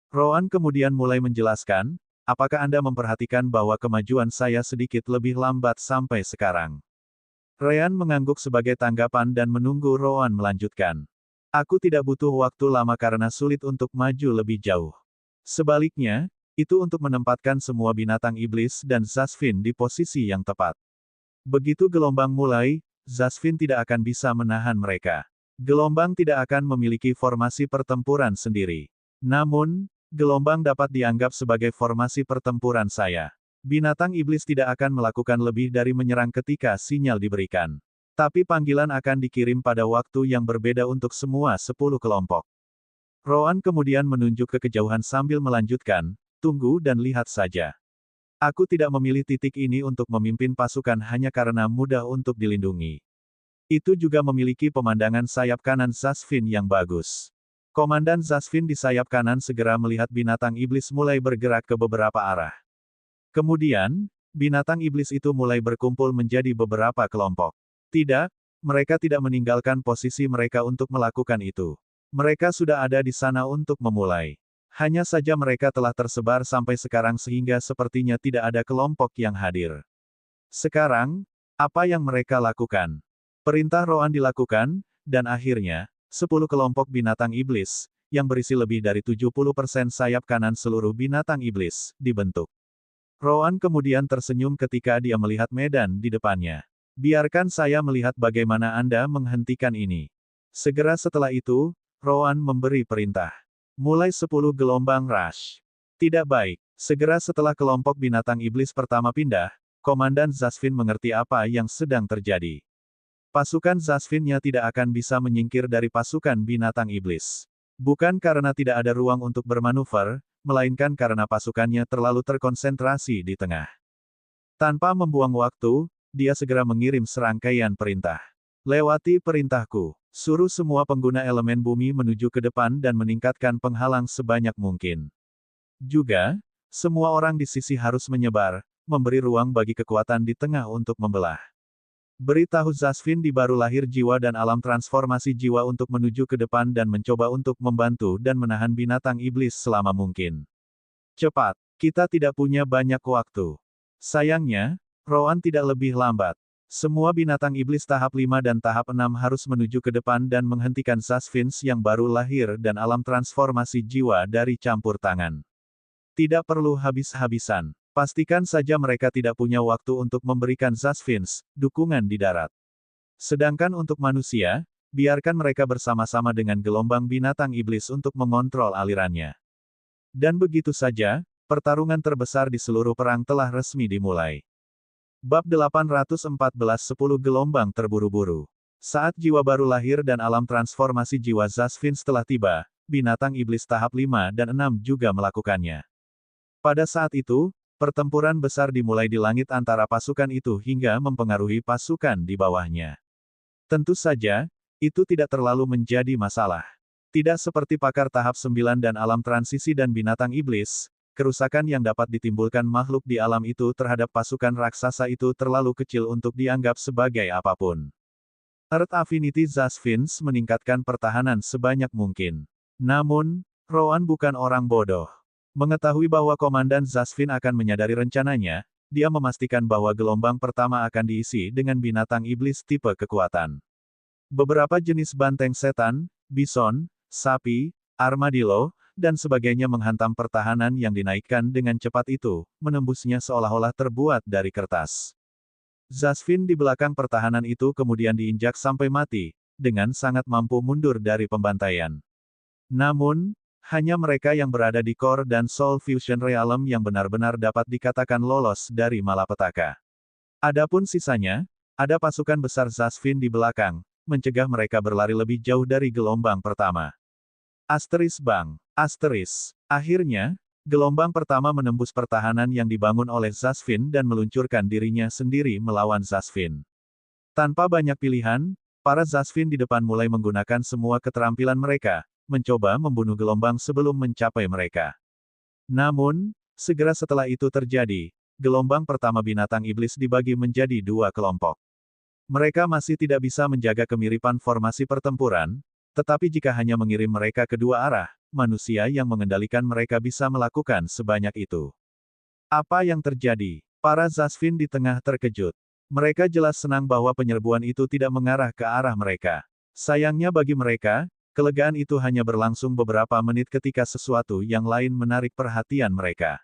Roan kemudian mulai menjelaskan, apakah Anda memperhatikan bahwa kemajuan saya sedikit lebih lambat sampai sekarang? Ryan mengangguk sebagai tanggapan dan menunggu Roan melanjutkan. Aku tidak butuh waktu lama karena sulit untuk maju lebih jauh. Sebaliknya, itu untuk menempatkan semua binatang iblis dan Zasvin di posisi yang tepat. Begitu gelombang mulai, Zasvin tidak akan bisa menahan mereka. Gelombang tidak akan memiliki formasi pertempuran sendiri. Namun, gelombang dapat dianggap sebagai formasi pertempuran saya. Binatang iblis tidak akan melakukan lebih dari menyerang ketika sinyal diberikan. Tapi panggilan akan dikirim pada waktu yang berbeda untuk semua 10 kelompok. Roan kemudian menunjuk ke kejauhan sambil melanjutkan, tunggu dan lihat saja. Aku tidak memilih titik ini untuk memimpin pasukan hanya karena mudah untuk dilindungi. Itu juga memiliki pemandangan sayap kanan Zasvin yang bagus. Komandan Zasvin di sayap kanan segera melihat binatang iblis mulai bergerak ke beberapa arah. Kemudian, binatang iblis itu mulai berkumpul menjadi beberapa kelompok. Tidak, mereka tidak meninggalkan posisi mereka untuk melakukan itu. Mereka sudah ada di sana untuk memulai. Hanya saja mereka telah tersebar sampai sekarang sehingga sepertinya tidak ada kelompok yang hadir. Sekarang, apa yang mereka lakukan? Perintah Roan dilakukan, dan akhirnya, 10 kelompok binatang iblis, yang berisi lebih dari 70% sayap kanan seluruh binatang iblis, dibentuk. Roan kemudian tersenyum ketika dia melihat medan di depannya. Biarkan saya melihat bagaimana Anda menghentikan ini. Segera setelah itu, Roan memberi perintah. Mulai 10 gelombang rush. Tidak baik. Segera setelah kelompok binatang iblis pertama pindah, Komandan Zasvin mengerti apa yang sedang terjadi. Pasukan Zasvinnya tidak akan bisa menyingkir dari pasukan binatang iblis. Bukan karena tidak ada ruang untuk bermanuver, melainkan karena pasukannya terlalu terkonsentrasi di tengah. Tanpa membuang waktu, dia segera mengirim serangkaian perintah. Lewati perintahku. Suruh semua pengguna elemen bumi menuju ke depan dan meningkatkan penghalang sebanyak mungkin. Juga, semua orang di sisi harus menyebar, memberi ruang bagi kekuatan di tengah untuk membelah. Beritahu Zasvin di baru lahir jiwa dan alam transformasi jiwa untuk menuju ke depan dan mencoba untuk membantu dan menahan binatang iblis selama mungkin. Cepat, kita tidak punya banyak waktu. Sayangnya, Roan tidak lebih lambat. Semua binatang iblis tahap 5 dan tahap 6 harus menuju ke depan dan menghentikan Zasvins yang baru lahir dan alam transformasi jiwa dari campur tangan. Tidak perlu habis-habisan. Pastikan saja mereka tidak punya waktu untuk memberikan Zasvins dukungan di darat. Sedangkan untuk manusia, biarkan mereka bersama-sama dengan gelombang binatang iblis untuk mengontrol alirannya. Dan begitu saja, pertarungan terbesar di seluruh perang telah resmi dimulai. Bab 814 10 Gelombang Terburu-buru. Saat jiwa baru lahir dan alam transformasi jiwa Zasfin setelah tiba, binatang iblis tahap 5 dan 6 juga melakukannya. Pada saat itu, pertempuran besar dimulai di langit antara pasukan itu hingga mempengaruhi pasukan di bawahnya. Tentu saja, itu tidak terlalu menjadi masalah. Tidak seperti pakar tahap 9 dan alam transisi dan binatang iblis, kerusakan yang dapat ditimbulkan makhluk di alam itu terhadap pasukan raksasa itu terlalu kecil untuk dianggap sebagai apapun. Earth Affinity Zasfins meningkatkan pertahanan sebanyak mungkin. Namun, Rowan bukan orang bodoh. Mengetahui bahwa Komandan Zasfin akan menyadari rencananya, dia memastikan bahwa gelombang pertama akan diisi dengan binatang iblis tipe kekuatan. Beberapa jenis banteng setan, bison, sapi, armadillo, dan sebagainya menghantam pertahanan yang dinaikkan dengan cepat itu, menembusnya seolah-olah terbuat dari kertas. Zasfin di belakang pertahanan itu kemudian diinjak sampai mati, dengan sangat mampu mundur dari pembantaian. Namun, hanya mereka yang berada di Core dan Soul Fusion Realm yang benar-benar dapat dikatakan lolos dari malapetaka. Adapun sisanya, ada pasukan besar Zasfin di belakang, mencegah mereka berlari lebih jauh dari gelombang pertama. Asteris Bang. Asteris. Akhirnya, gelombang pertama menembus pertahanan yang dibangun oleh Zasfin dan meluncurkan dirinya sendiri melawan Zasfin. Tanpa banyak pilihan, para Zasfin di depan mulai menggunakan semua keterampilan mereka, mencoba membunuh gelombang sebelum mencapai mereka. Namun, segera setelah itu terjadi, gelombang pertama binatang iblis dibagi menjadi dua kelompok. Mereka masih tidak bisa menjaga kemiripan formasi pertempuran, tetapi jika hanya mengirim mereka ke dua arah, manusia yang mengendalikan mereka bisa melakukan sebanyak itu. Apa yang terjadi? Para Zasfin di tengah terkejut. Mereka jelas senang bahwa penyerbuan itu tidak mengarah ke arah mereka. Sayangnya bagi mereka, kelegaan itu hanya berlangsung beberapa menit ketika sesuatu yang lain menarik perhatian mereka.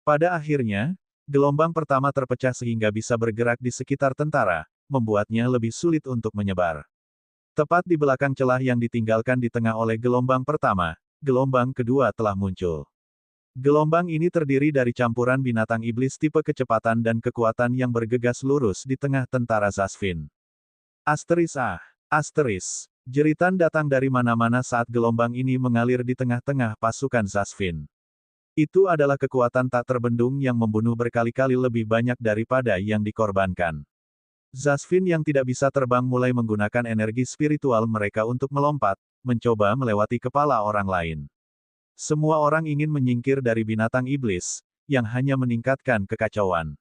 Pada akhirnya, gelombang pertama terpecah sehingga bisa bergerak di sekitar tentara, membuatnya lebih sulit untuk menyebar. Tepat di belakang celah yang ditinggalkan di tengah oleh gelombang pertama, gelombang kedua telah muncul. Gelombang ini terdiri dari campuran binatang iblis tipe kecepatan dan kekuatan yang bergegas lurus di tengah tentara Zasfin. Asteris ah! Asteris! Jeritan datang dari mana-mana saat gelombang ini mengalir di tengah-tengah pasukan Zasfin. Itu adalah kekuatan tak terbendung yang membunuh berkali-kali lebih banyak daripada yang dikorbankan. Zasfin yang tidak bisa terbang mulai menggunakan energi spiritual mereka untuk melompat, mencoba melewati kepala orang lain. Semua orang ingin menyingkir dari binatang iblis, yang hanya meningkatkan kekacauan.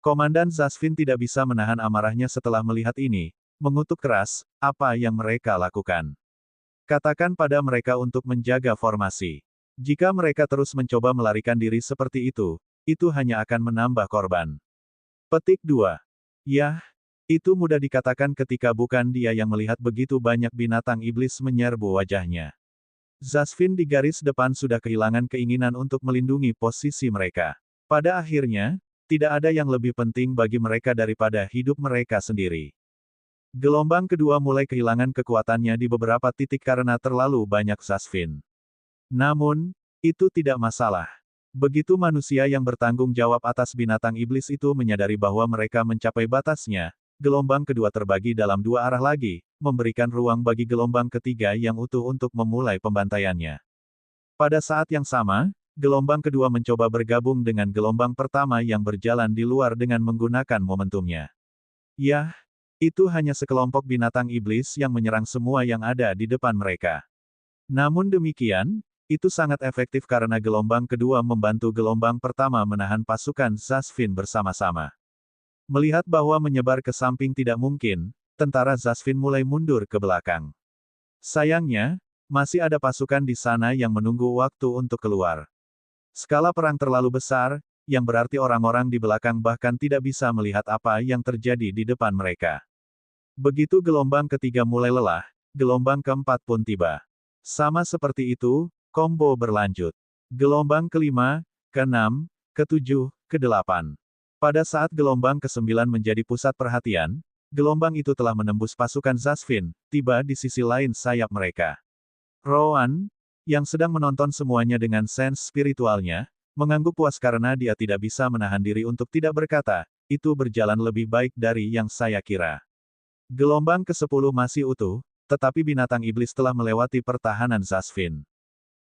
Komandan Zasfin tidak bisa menahan amarahnya setelah melihat ini, mengutuk keras, apa yang mereka lakukan. Katakan pada mereka untuk menjaga formasi. Jika mereka terus mencoba melarikan diri seperti itu hanya akan menambah korban. Petik 2. Yah, itu mudah dikatakan ketika bukan dia yang melihat begitu banyak binatang iblis menyerbu wajahnya. Zasfin di garis depan sudah kehilangan keinginan untuk melindungi posisi mereka. Pada akhirnya, tidak ada yang lebih penting bagi mereka daripada hidup mereka sendiri. Gelombang kedua mulai kehilangan kekuatannya di beberapa titik karena terlalu banyak Zasfin. Namun, itu tidak masalah. Begitu manusia yang bertanggung jawab atas binatang iblis itu menyadari bahwa mereka mencapai batasnya, gelombang kedua terbagi dalam dua arah lagi, memberikan ruang bagi gelombang ketiga yang utuh untuk memulai pembantaiannya. Pada saat yang sama, gelombang kedua mencoba bergabung dengan gelombang pertama yang berjalan di luar dengan menggunakan momentumnya. Yah, itu hanya sekelompok binatang iblis yang menyerang semua yang ada di depan mereka. Namun demikian, itu sangat efektif karena gelombang kedua membantu gelombang pertama menahan pasukan Zasfin bersama-sama. Melihat bahwa menyebar ke samping tidak mungkin, tentara Zasfin mulai mundur ke belakang. Sayangnya, masih ada pasukan di sana yang menunggu waktu untuk keluar. Skala perang terlalu besar, yang berarti orang-orang di belakang bahkan tidak bisa melihat apa yang terjadi di depan mereka. Begitu gelombang ketiga mulai lelah, gelombang keempat pun tiba. Sama seperti itu, combo berlanjut. Gelombang kelima, keenam, ketujuh, kedelapan. Pada saat gelombang ke-9 menjadi pusat perhatian, Gelombang itu telah menembus pasukan Zasvin, tiba di sisi lain sayap mereka. Rowan, yang sedang menonton semuanya dengan sense spiritualnya, mengangguk puas karena dia tidak bisa menahan diri untuk tidak berkata, itu berjalan lebih baik dari yang saya kira. Gelombang ke-10 masih utuh, tetapi binatang iblis telah melewati pertahanan Zasvin.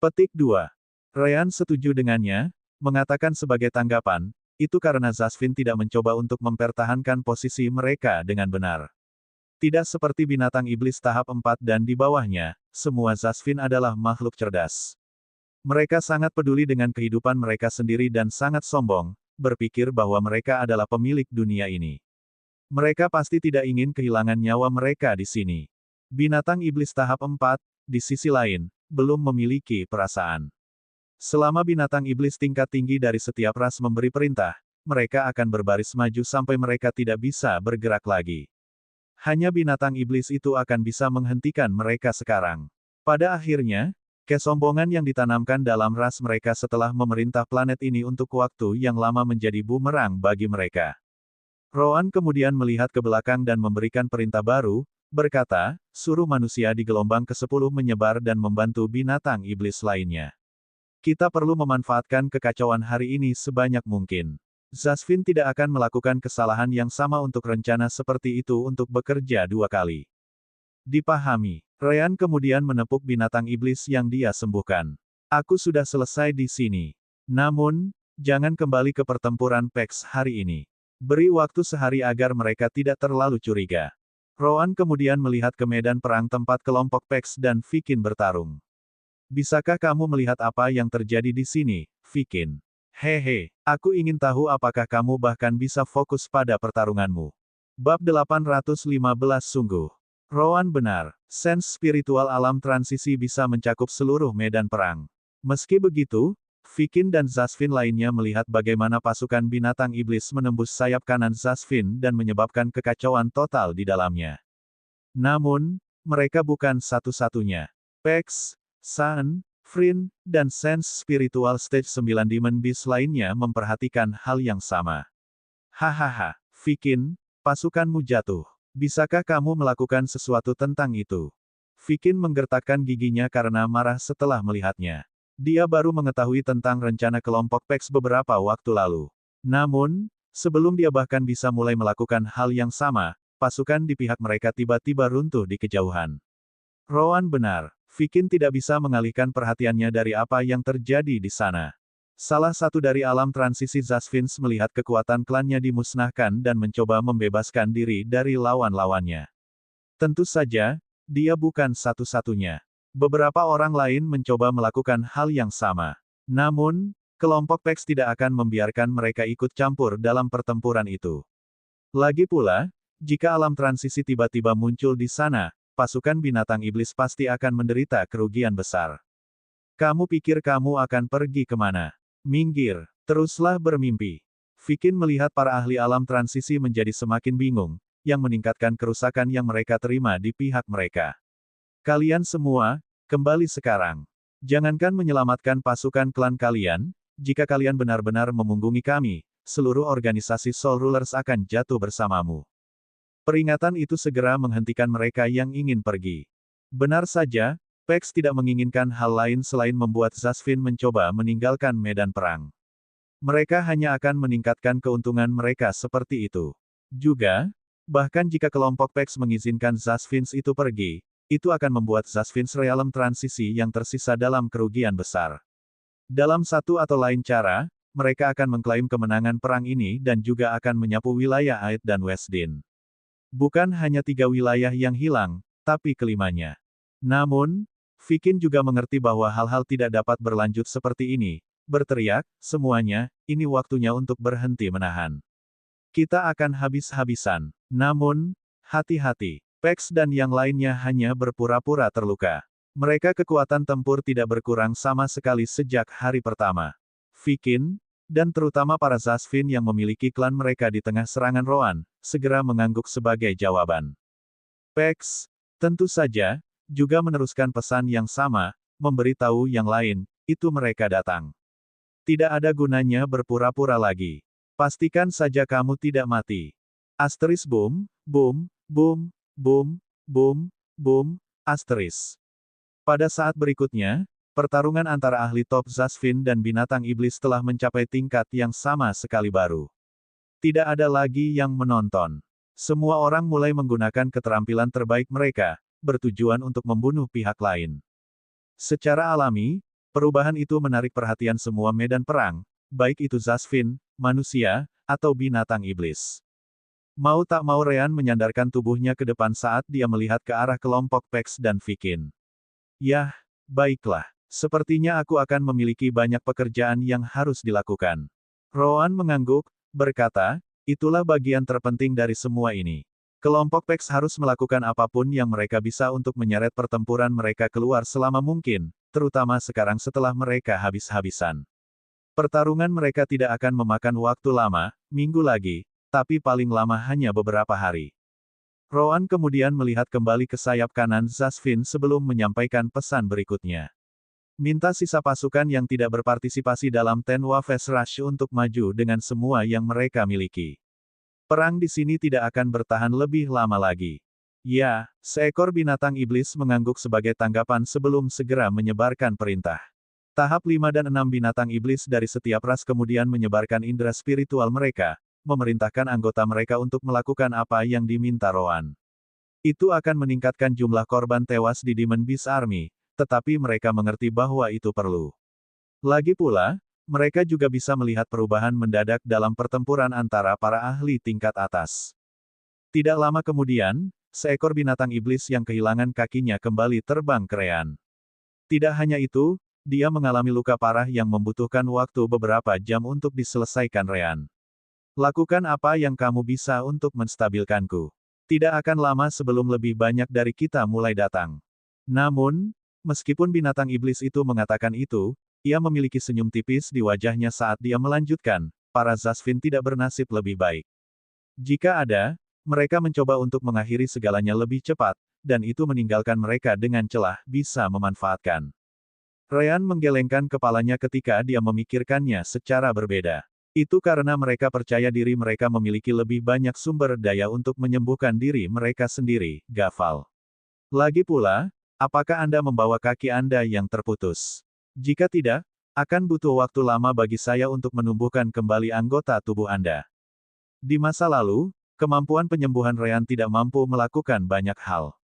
Petik 2. Ryan setuju dengannya, mengatakan sebagai tanggapan, itu karena Zasvin tidak mencoba untuk mempertahankan posisi mereka dengan benar. Tidak seperti binatang iblis tahap 4 dan di bawahnya, semua Zasvin adalah makhluk cerdas. Mereka sangat peduli dengan kehidupan mereka sendiri dan sangat sombong, berpikir bahwa mereka adalah pemilik dunia ini. Mereka pasti tidak ingin kehilangan nyawa mereka di sini. Binatang iblis tahap 4, di sisi lain, belum memiliki perasaan. Selama binatang iblis tingkat tinggi dari setiap ras memberi perintah, mereka akan berbaris maju sampai mereka tidak bisa bergerak lagi. Hanya binatang iblis itu akan bisa menghentikan mereka sekarang. Pada akhirnya, kesombongan yang ditanamkan dalam ras mereka setelah memerintah planet ini untuk waktu yang lama menjadi bumerang bagi mereka. Rowan kemudian melihat ke belakang dan memberikan perintah baru, berkata, suruh manusia di gelombang ke-10 menyebar dan membantu binatang iblis lainnya. Kita perlu memanfaatkan kekacauan hari ini sebanyak mungkin. Zasvin tidak akan melakukan kesalahan yang sama untuk rencana seperti itu untuk bekerja 2 kali. Dipahami. Ryan kemudian menepuk binatang iblis yang dia sembuhkan. Aku sudah selesai di sini. Namun, jangan kembali ke pertempuran PEX hari ini. Beri waktu sehari agar mereka tidak terlalu curiga. Rowan kemudian melihat ke medan perang tempat kelompok PEX dan Vikin bertarung. Bisakah kamu melihat apa yang terjadi di sini, Vikin? Hehe, aku ingin tahu apakah kamu bahkan bisa fokus pada pertarunganmu. Bab 815 sungguh. Rowan benar, sense spiritual alam transisi bisa mencakup seluruh medan perang. Meski begitu, Vikin dan Zasvin lainnya melihat bagaimana pasukan binatang iblis menembus sayap kanan Zasvin dan menyebabkan kekacauan total di dalamnya. Namun, mereka bukan satu-satunya. PEX, Sun, Frin, dan Sense Spiritual Stage 9 Demon Beast lainnya memperhatikan hal yang sama. Hahaha, Vikin, pasukanmu jatuh. Bisakah kamu melakukan sesuatu tentang itu? Vikin menggertakkan giginya karena marah setelah melihatnya. Dia baru mengetahui tentang rencana kelompok PEX beberapa waktu lalu. Namun, sebelum dia bahkan bisa mulai melakukan hal yang sama, pasukan di pihak mereka tiba-tiba runtuh di kejauhan. Rowan benar. Vikin tidak bisa mengalihkan perhatiannya dari apa yang terjadi di sana. Salah satu dari alam transisi Zasvins melihat kekuatan klannya dimusnahkan dan mencoba membebaskan diri dari lawan-lawannya. Tentu saja, dia bukan satu-satunya. Beberapa orang lain mencoba melakukan hal yang sama. Namun, kelompok PEX tidak akan membiarkan mereka ikut campur dalam pertempuran itu. Lagi pula, jika alam transisi tiba-tiba muncul di sana, pasukan binatang iblis pasti akan menderita kerugian besar. Kamu pikir kamu akan pergi kemana? Minggir, teruslah bermimpi. Vikin melihat para ahli alam transisi menjadi semakin bingung, yang meningkatkan kerusakan yang mereka terima di pihak mereka. Kalian semua, kembali sekarang. Jangankan menyelamatkan pasukan klan kalian, jika kalian benar-benar memunggungi kami, seluruh organisasi Soul Rulers akan jatuh bersamamu. Peringatan itu segera menghentikan mereka yang ingin pergi. Benar saja, PEX tidak menginginkan hal lain selain membuat Zasvin mencoba meninggalkan medan perang. Mereka hanya akan meningkatkan keuntungan mereka seperti itu. Juga, bahkan jika kelompok PEX mengizinkan Zasvins itu pergi, itu akan membuat Zasvins realm transisi yang tersisa dalam kerugian besar. Dalam satu atau lain cara, mereka akan mengklaim kemenangan perang ini dan juga akan menyapu wilayah Aed dan Westdin. Bukan hanya 3 wilayah yang hilang, tapi kelimanya. Namun, Vikin juga mengerti bahwa hal-hal tidak dapat berlanjut seperti ini. Berteriak, semuanya, ini waktunya untuk berhenti menahan. Kita akan habis-habisan. Namun, hati-hati. PEX dan yang lainnya hanya berpura-pura terluka. Mereka kekuatan tempur tidak berkurang sama sekali sejak hari pertama. Vikin, dan terutama para Zasvin yang memiliki klan mereka di tengah serangan Rowan, segera mengangguk sebagai jawaban. PEX, tentu saja, juga meneruskan pesan yang sama, memberitahu yang lain, itu mereka datang. Tidak ada gunanya berpura-pura lagi. Pastikan saja kamu tidak mati. Asteris boom, boom, boom, boom, boom, boom, asteris. Pada saat berikutnya, pertarungan antara ahli top Zasvin dan binatang iblis telah mencapai tingkat yang sama sekali baru. Tidak ada lagi yang menonton. Semua orang mulai menggunakan keterampilan terbaik mereka, bertujuan untuk membunuh pihak lain. Secara alami, perubahan itu menarik perhatian semua medan perang, baik itu Zasvin, manusia, atau binatang iblis. Mau tak mau Ryan menyandarkan tubuhnya ke depan saat dia melihat ke arah kelompok Pex dan Vikin. Yah, baiklah. Sepertinya aku akan memiliki banyak pekerjaan yang harus dilakukan. Rowan mengangguk, berkata, itulah bagian terpenting dari semua ini. Kelompok Pex harus melakukan apapun yang mereka bisa untuk menyeret pertempuran mereka keluar selama mungkin, terutama sekarang setelah mereka habis-habisan. Pertarungan mereka tidak akan memakan waktu lama, minggu lagi, tapi paling lama hanya beberapa hari. Rowan kemudian melihat kembali ke sayap kanan Zasvin sebelum menyampaikan pesan berikutnya. Minta sisa pasukan yang tidak berpartisipasi dalam Tenwa Fast Rush untuk maju dengan semua yang mereka miliki. Perang di sini tidak akan bertahan lebih lama lagi. Ya, seekor binatang iblis mengangguk sebagai tanggapan sebelum segera menyebarkan perintah. Tahap 5 dan 6 binatang iblis dari setiap ras kemudian menyebarkan indera spiritual mereka, memerintahkan anggota mereka untuk melakukan apa yang diminta Rowan. Itu akan meningkatkan jumlah korban tewas di Demon Beast Army, tetapi mereka mengerti bahwa itu perlu. Lagi pula, mereka juga bisa melihat perubahan mendadak dalam pertempuran antara para ahli tingkat atas. Tidak lama kemudian, seekor binatang iblis yang kehilangan kakinya kembali terbang ke Ryan. Tidak hanya itu, dia mengalami luka parah yang membutuhkan waktu beberapa jam untuk diselesaikan Ryan. Lakukan apa yang kamu bisa untuk menstabilkanku. Tidak akan lama sebelum lebih banyak dari kita mulai datang. Namun, meskipun binatang iblis itu mengatakan itu, ia memiliki senyum tipis di wajahnya saat dia melanjutkan, para Zasvin tidak bernasib lebih baik. Jika ada, mereka mencoba untuk mengakhiri segalanya lebih cepat, dan itu meninggalkan mereka dengan celah bisa memanfaatkan. Ryan menggelengkan kepalanya ketika dia memikirkannya secara berbeda. Itu karena mereka percaya diri mereka memiliki lebih banyak sumber daya untuk menyembuhkan diri mereka sendiri, Gaval. Lagi pula, apakah Anda membawa kaki Anda yang terputus? Jika tidak, akan butuh waktu lama bagi saya untuk menumbuhkan kembali anggota tubuh Anda. Di masa lalu, kemampuan penyembuhan Ryan tidak mampu melakukan banyak hal.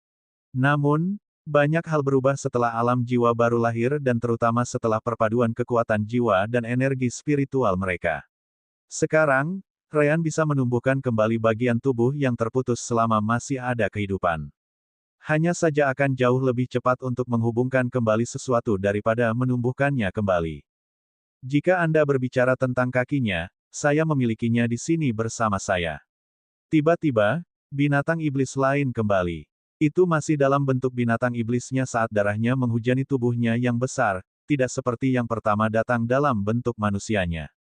Namun, banyak hal berubah setelah alam jiwa baru lahir dan terutama setelah perpaduan kekuatan jiwa dan energi spiritual mereka. Sekarang, Ryan bisa menumbuhkan kembali bagian tubuh yang terputus selama masih ada kehidupan. Hanya saja akan jauh lebih cepat untuk menghubungkan kembali sesuatu daripada menumbuhkannya kembali. Jika Anda berbicara tentang kakinya, saya memilikinya di sini bersama saya. Tiba-tiba, binatang iblis lain kembali. Itu masih dalam bentuk binatang iblisnya saat darahnya menghujani tubuhnya yang besar, tidak seperti yang pertama datang dalam bentuk manusianya.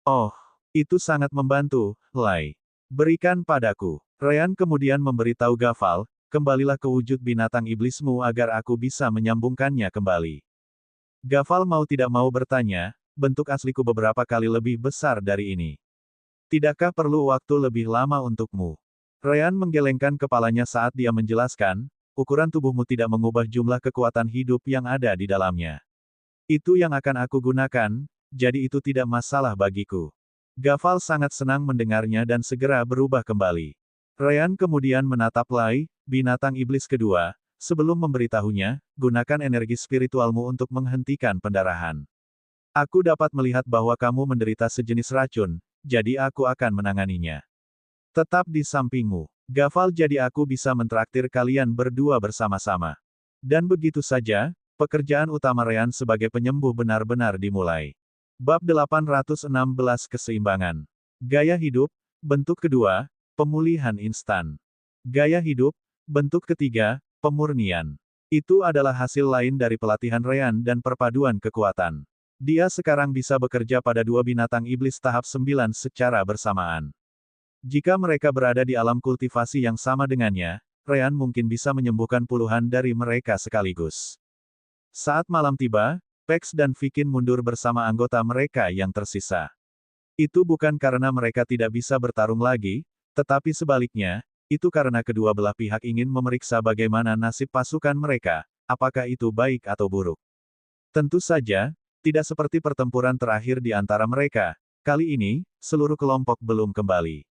Oh, itu sangat membantu, Lai. Berikan padaku. Ryan kemudian memberitahu Gaval, kembalilah ke wujud binatang iblismu agar aku bisa menyambungkannya kembali. Gaval mau tidak mau bertanya, bentuk asliku beberapa kali lebih besar dari ini. Tidakkah perlu waktu lebih lama untukmu? Ryan menggelengkan kepalanya saat dia menjelaskan, ukuran tubuhmu tidak mengubah jumlah kekuatan hidup yang ada di dalamnya. Itu yang akan aku gunakan, jadi itu tidak masalah bagiku. Gaval sangat senang mendengarnya dan segera berubah kembali. Ryan kemudian menatap Lai, binatang iblis kedua, sebelum memberitahunya, gunakan energi spiritualmu untuk menghentikan pendarahan. Aku dapat melihat bahwa kamu menderita sejenis racun, jadi aku akan menanganinya. Tetap di sampingmu. Gaval, jadi aku bisa mentraktir kalian berdua bersama-sama. Dan begitu saja, pekerjaan utama Ryan sebagai penyembuh benar-benar dimulai. Bab 816 Keseimbangan. Gaya hidup, bentuk kedua, pemulihan instan. Gaya hidup, bentuk ketiga, pemurnian. Itu adalah hasil lain dari pelatihan Ryan dan perpaduan kekuatan. Dia sekarang bisa bekerja pada dua binatang iblis tahap 9 secara bersamaan. Jika mereka berada di alam kultivasi yang sama dengannya, Ryan mungkin bisa menyembuhkan puluhan dari mereka sekaligus. Saat malam tiba, Pex dan Vikin mundur bersama anggota mereka yang tersisa. Itu bukan karena mereka tidak bisa bertarung lagi, tetapi sebaliknya, itu karena kedua belah pihak ingin memeriksa bagaimana nasib pasukan mereka, apakah itu baik atau buruk. Tentu saja, tidak seperti pertempuran terakhir di antara mereka, kali ini, seluruh kelompok belum kembali.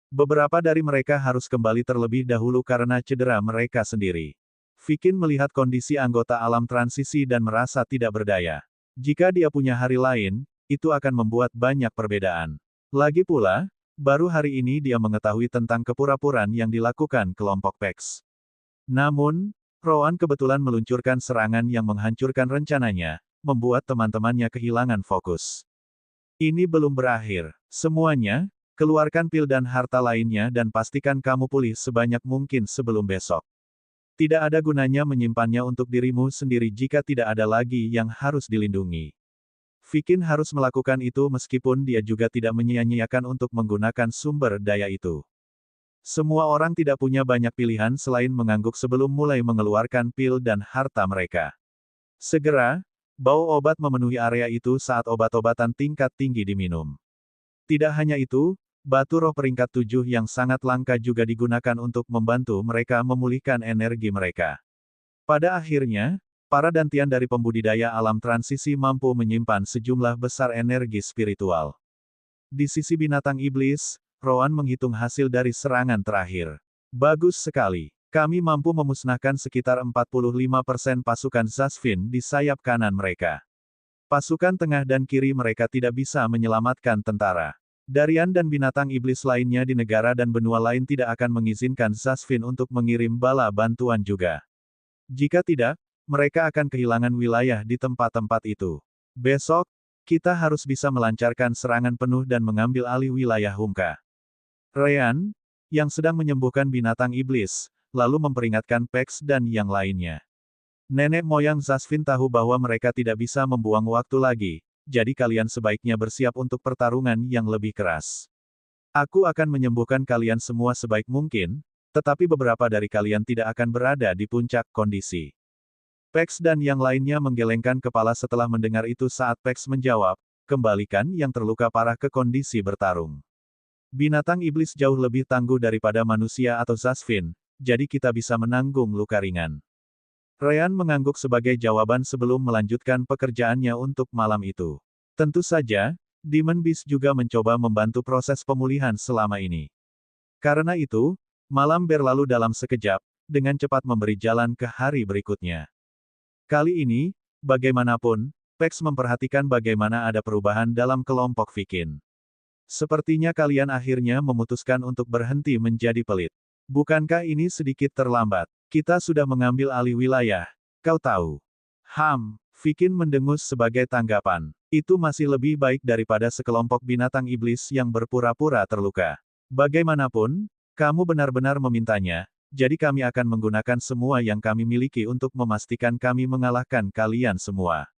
Beberapa dari mereka harus kembali terlebih dahulu karena cedera mereka sendiri. Vikin melihat kondisi anggota alam transisi dan merasa tidak berdaya. Jika dia punya hari lain, itu akan membuat banyak perbedaan. Lagi pula, baru hari ini dia mengetahui tentang kepura-puraan yang dilakukan kelompok PEX. Namun, Rowan kebetulan meluncurkan serangan yang menghancurkan rencananya, membuat teman-temannya kehilangan fokus. Ini belum berakhir. Semuanya, keluarkan pil dan harta lainnya dan pastikan kamu pulih sebanyak mungkin sebelum besok. Tidak ada gunanya menyimpannya untuk dirimu sendiri jika tidak ada lagi yang harus dilindungi. Vikin harus melakukan itu meskipun dia juga tidak menyia-nyiakan untuk menggunakan sumber daya itu. Semua orang tidak punya banyak pilihan selain mengangguk sebelum mulai mengeluarkan pil dan harta mereka. Segera, bau obat memenuhi area itu saat obat-obatan tingkat tinggi diminum. Tidak hanya itu, batu roh peringkat 7 yang sangat langka juga digunakan untuk membantu mereka memulihkan energi mereka. Pada akhirnya, para dantian dari pembudidaya alam transisi mampu menyimpan sejumlah besar energi spiritual. Di sisi binatang iblis, Rowan menghitung hasil dari serangan terakhir. Bagus sekali. Kami mampu memusnahkan sekitar 45% pasukan Zasvin di sayap kanan mereka. Pasukan tengah dan kiri mereka tidak bisa menyelamatkan tentara. Darian dan binatang iblis lainnya di negara dan benua lain tidak akan mengizinkan Zasvin untuk mengirim bala bantuan juga. Jika tidak, mereka akan kehilangan wilayah di tempat-tempat itu. Besok, kita harus bisa melancarkan serangan penuh dan mengambil alih wilayah Humka. Ryan, yang sedang menyembuhkan binatang iblis, lalu memperingatkan Pex dan yang lainnya. Nenek moyang Zasvin tahu bahwa mereka tidak bisa membuang waktu lagi, jadi kalian sebaiknya bersiap untuk pertarungan yang lebih keras. Aku akan menyembuhkan kalian semua sebaik mungkin, tetapi beberapa dari kalian tidak akan berada di puncak kondisi. Pex dan yang lainnya menggelengkan kepala setelah mendengar itu saat Pex menjawab, kembalikan yang terluka parah ke kondisi bertarung. Binatang iblis jauh lebih tangguh daripada manusia atau Zasvin, jadi kita bisa menanggung luka ringan. Ryan mengangguk sebagai jawaban sebelum melanjutkan pekerjaannya untuk malam itu. Tentu saja, Demon Beast juga mencoba membantu proses pemulihan selama ini. Karena itu, malam berlalu dalam sekejap, dengan cepat memberi jalan ke hari berikutnya. Kali ini, bagaimanapun, Pex memperhatikan bagaimana ada perubahan dalam kelompok Vikin. Sepertinya kalian akhirnya memutuskan untuk berhenti menjadi pelit. Bukankah ini sedikit terlambat? Kita sudah mengambil alih wilayah, kau tahu. Vikin mendengus sebagai tanggapan. Itu masih lebih baik daripada sekelompok binatang iblis yang berpura-pura terluka. Bagaimanapun, kamu benar-benar memintanya, jadi kami akan menggunakan semua yang kami miliki untuk memastikan kami mengalahkan kalian semua.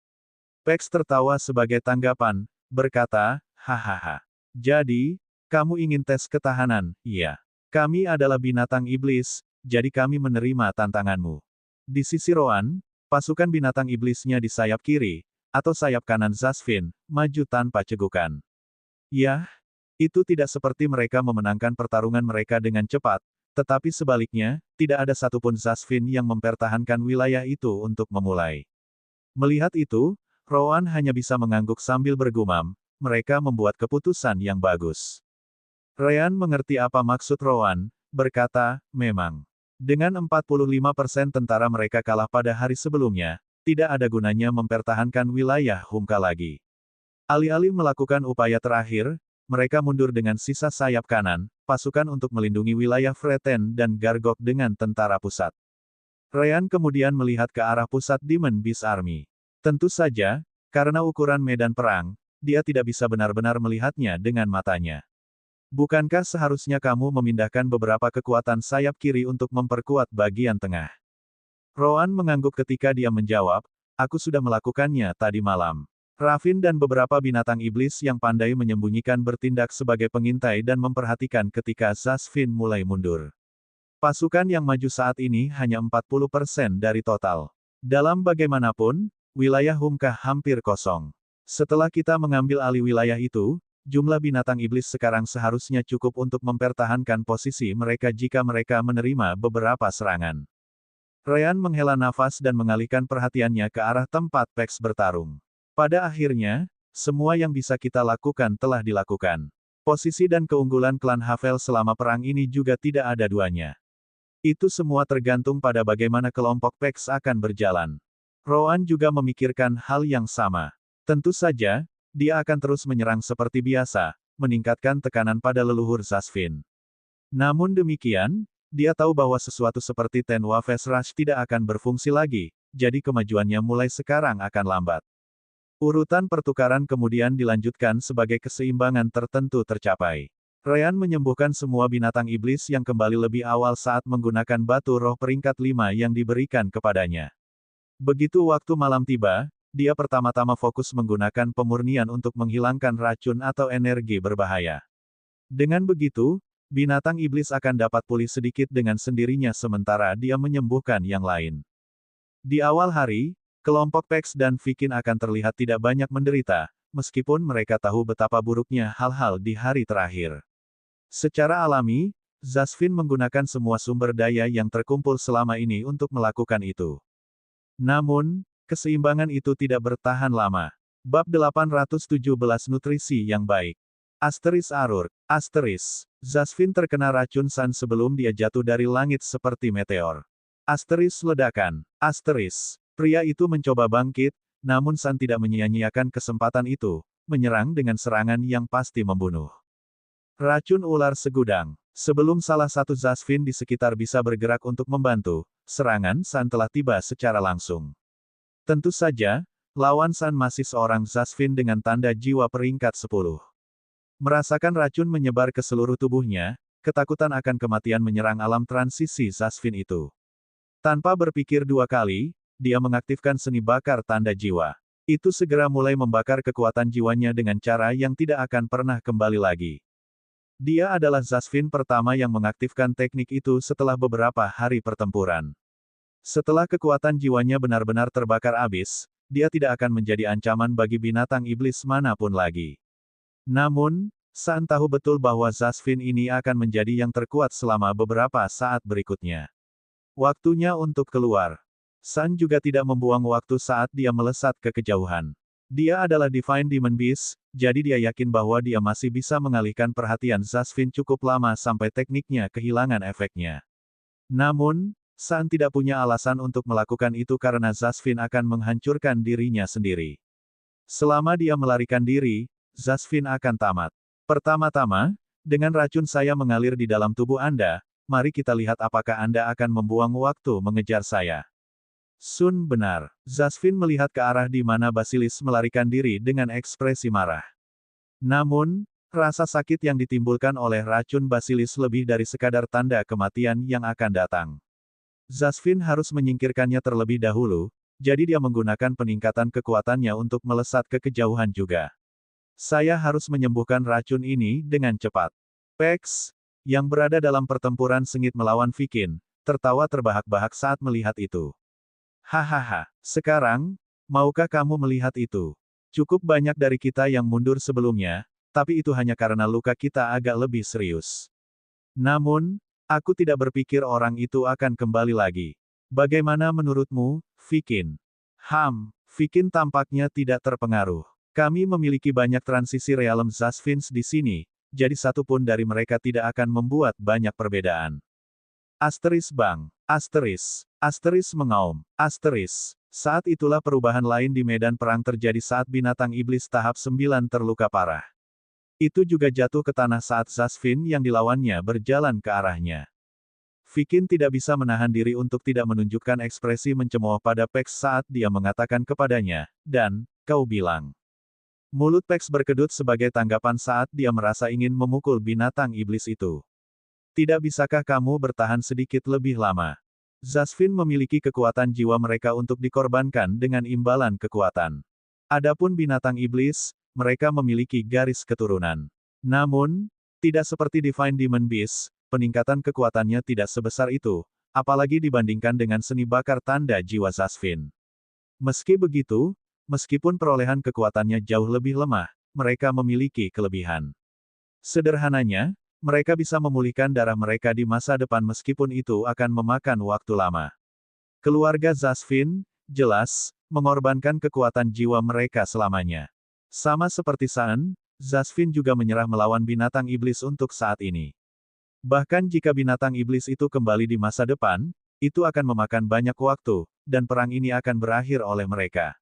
Pex tertawa sebagai tanggapan, berkata, hahaha. Jadi, kamu ingin tes ketahanan, iya. Kami adalah binatang iblis, jadi kami menerima tantanganmu. Di sisi Rowan, pasukan binatang iblisnya di sayap kiri, atau sayap kanan Zasvin, maju tanpa cegukan. Yah, itu tidak seperti mereka memenangkan pertarungan mereka dengan cepat, tetapi sebaliknya, tidak ada satupun Zasvin yang mempertahankan wilayah itu untuk memulai. Melihat itu, Rowan hanya bisa mengangguk sambil bergumam, mereka membuat keputusan yang bagus. Ryan mengerti apa maksud Rowan, berkata, memang. Dengan 45% tentara mereka kalah pada hari sebelumnya, tidak ada gunanya mempertahankan wilayah Humka lagi. Alih-alih melakukan upaya terakhir, mereka mundur dengan sisa sayap kanan, pasukan untuk melindungi wilayah Freten dan Gargok dengan tentara pusat. Ryan kemudian melihat ke arah pusat Demon Beast Army. Tentu saja, karena ukuran medan perang, dia tidak bisa benar-benar melihatnya dengan matanya. Bukankah seharusnya kamu memindahkan beberapa kekuatan sayap kiri untuk memperkuat bagian tengah? Rowan mengangguk ketika dia menjawab, aku sudah melakukannya tadi malam. Raffin dan beberapa binatang iblis yang pandai menyembunyikan bertindak sebagai pengintai dan memperhatikan ketika Zasvin mulai mundur. Pasukan yang maju saat ini hanya 40% dari total. Dalam bagaimanapun, wilayah Humka hampir kosong. Setelah kita mengambil alih wilayah itu, jumlah binatang iblis sekarang seharusnya cukup untuk mempertahankan posisi mereka jika mereka menerima beberapa serangan. Ryan menghela nafas dan mengalihkan perhatiannya ke arah tempat Pex bertarung. Pada akhirnya, semua yang bisa kita lakukan telah dilakukan. Posisi dan keunggulan klan Havel selama perang ini juga tidak ada duanya. Itu semua tergantung pada bagaimana kelompok Pex akan berjalan. Rowan juga memikirkan hal yang sama. Tentu saja, dia akan terus menyerang seperti biasa, meningkatkan tekanan pada leluhur Zasvin. Namun demikian, dia tahu bahwa sesuatu seperti Tenwa Fast Rush tidak akan berfungsi lagi, jadi kemajuannya mulai sekarang akan lambat. Urutan pertukaran kemudian dilanjutkan sebagai keseimbangan tertentu tercapai. Ryan menyembuhkan semua binatang iblis yang kembali lebih awal saat menggunakan batu roh peringkat 5 yang diberikan kepadanya. Begitu waktu malam tiba, dia pertama-tama fokus menggunakan pemurnian untuk menghilangkan racun atau energi berbahaya. Dengan begitu, binatang iblis akan dapat pulih sedikit dengan sendirinya sementara dia menyembuhkan yang lain. Di awal hari, kelompok Pex dan Vikin akan terlihat tidak banyak menderita, meskipun mereka tahu betapa buruknya hal-hal di hari terakhir. Secara alami, Zasvin menggunakan semua sumber daya yang terkumpul selama ini untuk melakukan itu. Namun, keseimbangan itu tidak bertahan lama. Bab 817 Nutrisi yang Baik. Asteris Arur. Asteris. Zasvin terkena racun San sebelum dia jatuh dari langit seperti meteor. Asteris ledakan. Asteris. Pria itu mencoba bangkit, namun San tidak menyia-nyiakan kesempatan itu, menyerang dengan serangan yang pasti membunuh. Racun ular segudang. Sebelum salah satu Zasvin di sekitar bisa bergerak untuk membantu, serangan San telah tiba secara langsung. Tentu saja, lawan San masih seorang Zasvin dengan tanda jiwa peringkat 10. Merasakan racun menyebar ke seluruh tubuhnya, ketakutan akan kematian menyerang alam transisi Zasvin itu. Tanpa berpikir dua kali, dia mengaktifkan seni bakar tanda jiwa. Itu segera mulai membakar kekuatan jiwanya dengan cara yang tidak akan pernah kembali lagi. Dia adalah Zasvin pertama yang mengaktifkan teknik itu setelah beberapa hari pertempuran. Setelah kekuatan jiwanya benar-benar terbakar habis, dia tidak akan menjadi ancaman bagi binatang iblis manapun lagi. Namun, San tahu betul bahwa Zasvin ini akan menjadi yang terkuat selama beberapa saat berikutnya. Waktunya untuk keluar. San juga tidak membuang waktu saat dia melesat ke kejauhan. Dia adalah Divine Demon Beast, jadi dia yakin bahwa dia masih bisa mengalihkan perhatian Zasvin cukup lama sampai tekniknya kehilangan efeknya. Namun, San tidak punya alasan untuk melakukan itu karena Zasvin akan menghancurkan dirinya sendiri. Selama dia melarikan diri, Zasvin akan tamat. Pertama-tama, dengan racun saya mengalir di dalam tubuh Anda, mari kita lihat apakah Anda akan membuang waktu mengejar saya. Sun benar. Zasvin melihat ke arah di mana Basilis melarikan diri dengan ekspresi marah. Namun, rasa sakit yang ditimbulkan oleh racun Basilis lebih dari sekadar tanda kematian yang akan datang. Zasvin harus menyingkirkannya terlebih dahulu, jadi dia menggunakan peningkatan kekuatannya untuk melesat ke kejauhan juga. Saya harus menyembuhkan racun ini dengan cepat. Pex, yang berada dalam pertempuran sengit melawan Vikin, tertawa terbahak-bahak saat melihat itu. Hahaha, sekarang, maukah kamu melihat itu? Cukup banyak dari kita yang mundur sebelumnya, tapi itu hanya karena luka kita agak lebih serius. Namun, aku tidak berpikir orang itu akan kembali lagi. Bagaimana menurutmu, Vikin? Vikin tampaknya tidak terpengaruh. Kami memiliki banyak transisi realem Zasvins di sini, jadi satu pun dari mereka tidak akan membuat banyak perbedaan. Asteris bang. Asteris mengaum. Saat itulah perubahan lain di medan perang terjadi saat binatang iblis tahap 9 terluka parah. Itu juga jatuh ke tanah saat Zasvin yang dilawannya berjalan ke arahnya. Vikin tidak bisa menahan diri untuk tidak menunjukkan ekspresi mencemooh pada Pex saat dia mengatakan kepadanya, dan, kau bilang. Mulut Pex berkedut sebagai tanggapan saat dia merasa ingin memukul binatang iblis itu. Tidak bisakah kamu bertahan sedikit lebih lama? Zasvin memiliki kekuatan jiwa mereka untuk dikorbankan dengan imbalan kekuatan. Adapun binatang iblis, mereka memiliki garis keturunan. Namun, tidak seperti Divine Demon Beast, peningkatan kekuatannya tidak sebesar itu, apalagi dibandingkan dengan seni bakar tanda jiwa Zasvin. Meski begitu, meskipun perolehan kekuatannya jauh lebih lemah, mereka memiliki kelebihan. Sederhananya, mereka bisa memulihkan darah mereka di masa depan meskipun itu akan memakan waktu lama. Keluarga Zasvin, jelas, mengorbankan kekuatan jiwa mereka selamanya. Sama seperti Saan, Zasvin juga menyerah melawan binatang iblis untuk saat ini. Bahkan jika binatang iblis itu kembali di masa depan, itu akan memakan banyak waktu, dan perang ini akan berakhir oleh mereka.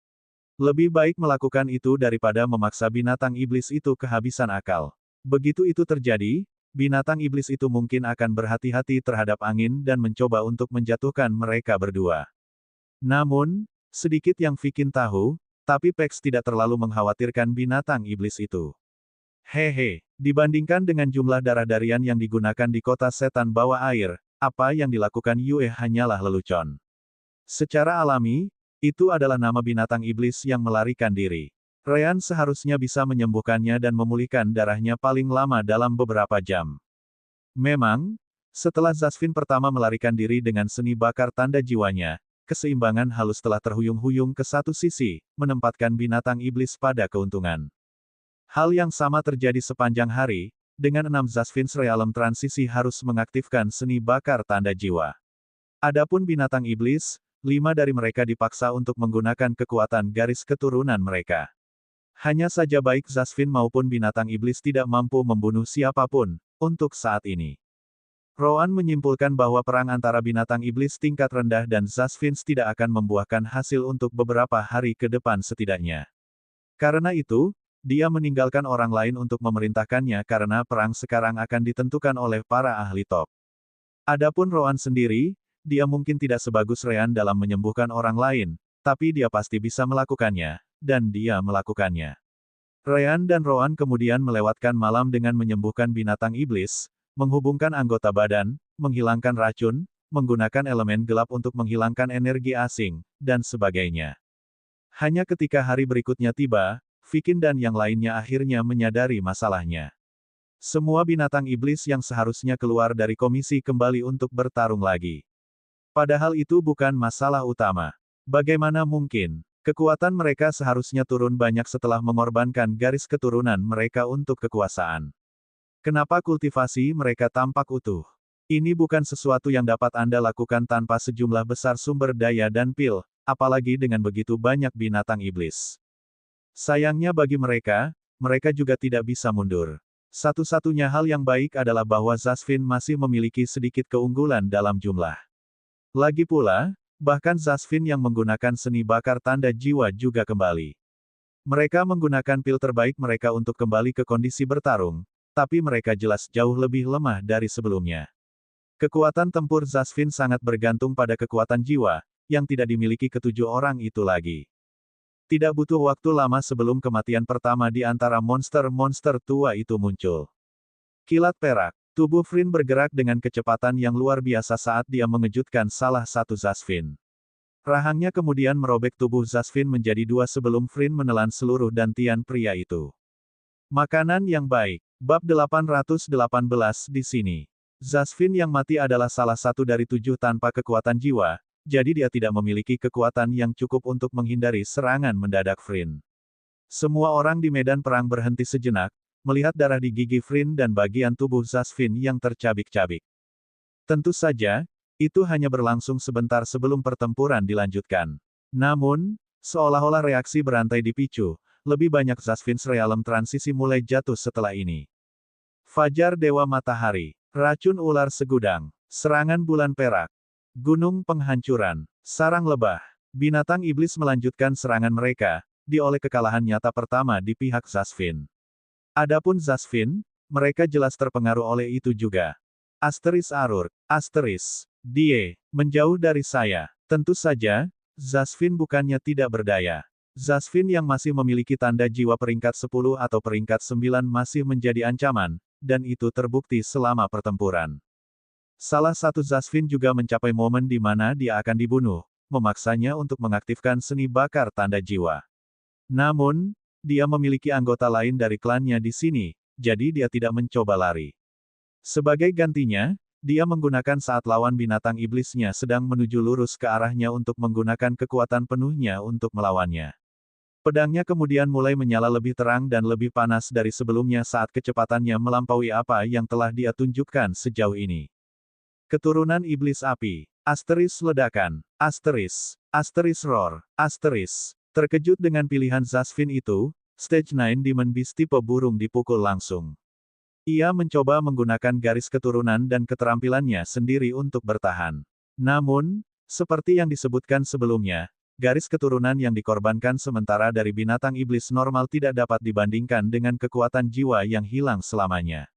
Lebih baik melakukan itu daripada memaksa binatang iblis itu kehabisan akal. Begitu itu terjadi, binatang iblis itu mungkin akan berhati-hati terhadap angin dan mencoba untuk menjatuhkan mereka berdua. Namun, sedikit yang Vikin tahu, tapi Pex tidak terlalu mengkhawatirkan binatang iblis itu. Hehe, dibandingkan dengan jumlah darah darian yang digunakan di kota setan bawah air, apa yang dilakukan Yue hanyalah lelucon. Secara alami, itu adalah nama binatang iblis yang melarikan diri. Ryan seharusnya bisa menyembuhkannya dan memulihkan darahnya paling lama dalam beberapa jam. Memang, setelah Zasvin pertama melarikan diri dengan seni bakar tanda jiwanya, keseimbangan halus telah terhuyung-huyung ke satu sisi, menempatkan binatang iblis pada keuntungan. Hal yang sama terjadi sepanjang hari, dengan 6 Zasvins Realem transisi harus mengaktifkan seni bakar tanda jiwa. Adapun binatang iblis, 5 dari mereka dipaksa untuk menggunakan kekuatan garis keturunan mereka. Hanya saja baik Zasvin maupun binatang iblis tidak mampu membunuh siapapun, untuk saat ini. Roan menyimpulkan bahwa perang antara binatang iblis tingkat rendah dan Zasvins tidak akan membuahkan hasil untuk beberapa hari ke depan setidaknya. Karena itu, dia meninggalkan orang lain untuk memerintahkannya karena perang sekarang akan ditentukan oleh para ahli top. Adapun Roan sendiri, dia mungkin tidak sebagus Ryan dalam menyembuhkan orang lain, tapi dia pasti bisa melakukannya, dan dia melakukannya. Ryan dan Roan kemudian melewatkan malam dengan menyembuhkan binatang iblis, menghubungkan anggota badan, menghilangkan racun, menggunakan elemen gelap untuk menghilangkan energi asing, dan sebagainya. Hanya ketika hari berikutnya tiba, Vikin dan yang lainnya akhirnya menyadari masalahnya. Semua binatang iblis yang seharusnya keluar dari komisi kembali untuk bertarung lagi. Padahal itu bukan masalah utama. Bagaimana mungkin? Kekuatan mereka seharusnya turun banyak setelah mengorbankan garis keturunan mereka untuk kekuasaan. Kenapa kultivasi mereka tampak utuh? Ini bukan sesuatu yang dapat Anda lakukan tanpa sejumlah besar sumber daya dan pil, apalagi dengan begitu banyak binatang iblis. Sayangnya bagi mereka, mereka juga tidak bisa mundur. Satu-satunya hal yang baik adalah bahwa Zasvin masih memiliki sedikit keunggulan dalam jumlah. Lagi pula, bahkan Zasvin yang menggunakan seni bakar tanda jiwa juga kembali. Mereka menggunakan pil terbaik mereka untuk kembali ke kondisi bertarung, tapi mereka jelas jauh lebih lemah dari sebelumnya. Kekuatan tempur Zasvin sangat bergantung pada kekuatan jiwa, yang tidak dimiliki ketujuh orang itu lagi. Tidak butuh waktu lama sebelum kematian pertama di antara monster-monster tua itu muncul. Kilat perak. Tubuh Frin bergerak dengan kecepatan yang luar biasa saat dia mengejutkan salah satu Zasvin. Rahangnya kemudian merobek tubuh Zasvin menjadi dua sebelum Frin menelan seluruh dantian pria itu. Makanan yang baik. Bab 818 di sini. Zasvin yang mati adalah salah satu dari 7 tanpa kekuatan jiwa, jadi dia tidak memiliki kekuatan yang cukup untuk menghindari serangan mendadak Frin. Semua orang di medan perang berhenti sejenak, melihat darah di gigi Frin dan bagian tubuh Zasvin yang tercabik-cabik. Tentu saja, itu hanya berlangsung sebentar sebelum pertempuran dilanjutkan. Namun, seolah-olah reaksi berantai dipicu, lebih banyak Zasvins Realem transisi mulai jatuh setelah ini. Fajar Dewa Matahari, racun ular segudang, serangan bulan perak, gunung penghancuran, sarang lebah, binatang iblis melanjutkan serangan mereka, dioleh kekalahan nyata pertama di pihak Zasvin. Adapun Zasvin, mereka jelas terpengaruh oleh itu juga. Asteris Arur, asteris, die, menjauh dari saya. Tentu saja, Zasvin bukannya tidak berdaya. Zasvin yang masih memiliki tanda jiwa peringkat 10 atau peringkat 9 masih menjadi ancaman, dan itu terbukti selama pertempuran. Salah satu Zasvin juga mencapai momen di mana dia akan dibunuh, memaksanya untuk mengaktifkan seni bakar tanda jiwa. Namun, dia memiliki anggota lain dari klannya di sini, jadi dia tidak mencoba lari. Sebagai gantinya, dia menggunakan saat lawan binatang iblisnya sedang menuju lurus ke arahnya untuk menggunakan kekuatan penuhnya untuk melawannya. Pedangnya kemudian mulai menyala lebih terang dan lebih panas dari sebelumnya saat kecepatannya melampaui apa yang telah dia tunjukkan sejauh ini. Keturunan Iblis Api. Asteris ledakan. Asteris roar. Terkejut dengan pilihan Zasvin itu, Stage 9 Demon Beast tipe burung dipukul langsung. Ia mencoba menggunakan garis keturunan dan keterampilannya sendiri untuk bertahan. Namun, seperti yang disebutkan sebelumnya, garis keturunan yang dikorbankan sementara dari binatang iblis normal tidak dapat dibandingkan dengan kekuatan jiwa yang hilang selamanya.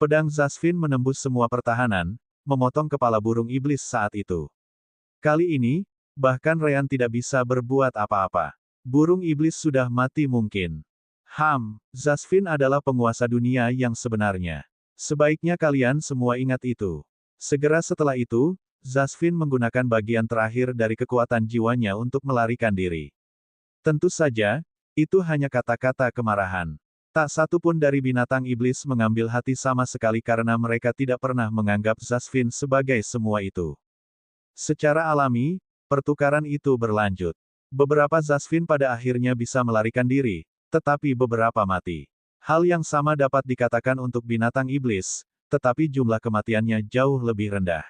Pedang Zasvin menembus semua pertahanan, memotong kepala burung iblis saat itu. Kali ini, bahkan Ryan tidak bisa berbuat apa-apa. Burung iblis sudah mati mungkin. Zasvin adalah penguasa dunia yang sebenarnya. Sebaiknya kalian semua ingat itu. Segera setelah itu, Zasvin menggunakan bagian terakhir dari kekuatan jiwanya untuk melarikan diri. Tentu saja, itu hanya kata-kata kemarahan. Tak satu pun dari binatang iblis mengambil hati sama sekali karena mereka tidak pernah menganggap Zasvin sebagai semua itu. Secara alami, pertukaran itu berlanjut. Beberapa Zasvin pada akhirnya bisa melarikan diri, tetapi beberapa mati. Hal yang sama dapat dikatakan untuk binatang iblis, tetapi jumlah kematiannya jauh lebih rendah.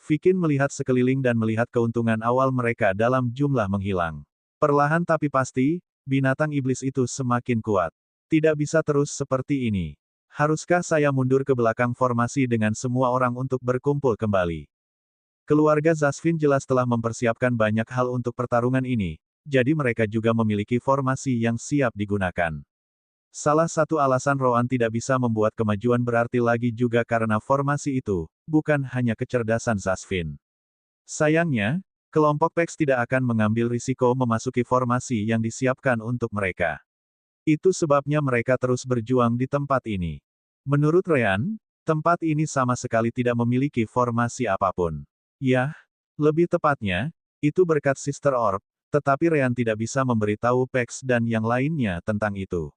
Vikin melihat sekeliling dan melihat keuntungan awal mereka dalam jumlah menghilang. Perlahan tapi pasti, binatang iblis itu semakin kuat. Tidak bisa terus seperti ini. Haruskah saya mundur ke belakang formasi dengan semua orang untuk berkumpul kembali? Keluarga Zasvin jelas telah mempersiapkan banyak hal untuk pertarungan ini, jadi mereka juga memiliki formasi yang siap digunakan. Salah satu alasan Roan tidak bisa membuat kemajuan berarti lagi juga karena formasi itu, bukan hanya kecerdasan Zasvin. Sayangnya, kelompok PEX tidak akan mengambil risiko memasuki formasi yang disiapkan untuk mereka. Itu sebabnya mereka terus berjuang di tempat ini. Menurut Ryan, tempat ini sama sekali tidak memiliki formasi apapun. Ya, lebih tepatnya, itu berkat Sister Orb, tetapi Ryan tidak bisa memberitahu PEX dan yang lainnya tentang itu.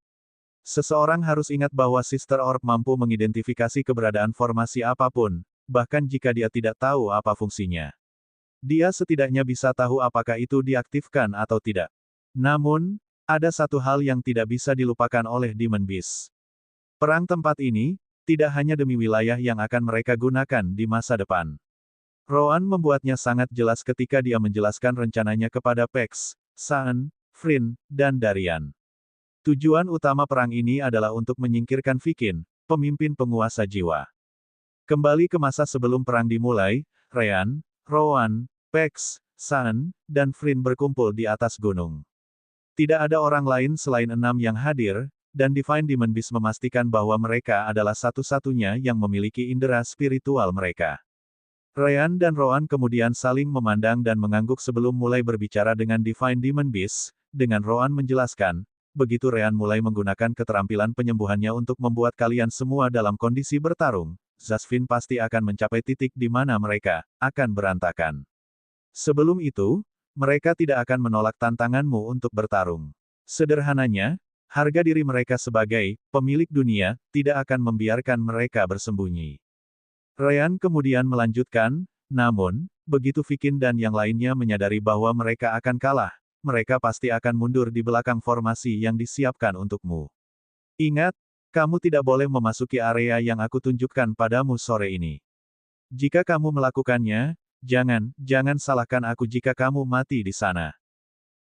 Seseorang harus ingat bahwa Sister Orb mampu mengidentifikasi keberadaan formasi apapun, bahkan jika dia tidak tahu apa fungsinya. Dia setidaknya bisa tahu apakah itu diaktifkan atau tidak. Namun, ada satu hal yang tidak bisa dilupakan oleh Demon Beast. Perang tempat ini, tidak hanya demi wilayah yang akan mereka gunakan di masa depan. Roan membuatnya sangat jelas ketika dia menjelaskan rencananya kepada PEX, Saan, Frin, dan Darian. Tujuan utama perang ini adalah untuk menyingkirkan Vikin, pemimpin penguasa jiwa. Kembali ke masa sebelum perang dimulai, Ryan, Roan, PEX, Saan, dan Frin berkumpul di atas gunung. Tidak ada orang lain selain 6 yang hadir, dan Divine Demon Beast memastikan bahwa mereka adalah satu-satunya yang memiliki indera spiritual mereka. Ryan dan Roan kemudian saling memandang dan mengangguk sebelum mulai berbicara dengan Divine Demon Beast, dengan Roan menjelaskan, begitu Ryan mulai menggunakan keterampilan penyembuhannya untuk membuat kalian semua dalam kondisi bertarung, Zasvin pasti akan mencapai titik di mana mereka akan berantakan. Sebelum itu, mereka tidak akan menolak tantanganmu untuk bertarung. Sederhananya, harga diri mereka sebagai pemilik dunia tidak akan membiarkan mereka bersembunyi. Ryan kemudian melanjutkan, namun, begitu Vikin dan yang lainnya menyadari bahwa mereka akan kalah, mereka pasti akan mundur di belakang formasi yang disiapkan untukmu. Ingat, kamu tidak boleh memasuki area yang aku tunjukkan padamu sore ini. Jika kamu melakukannya, jangan salahkan aku jika kamu mati di sana.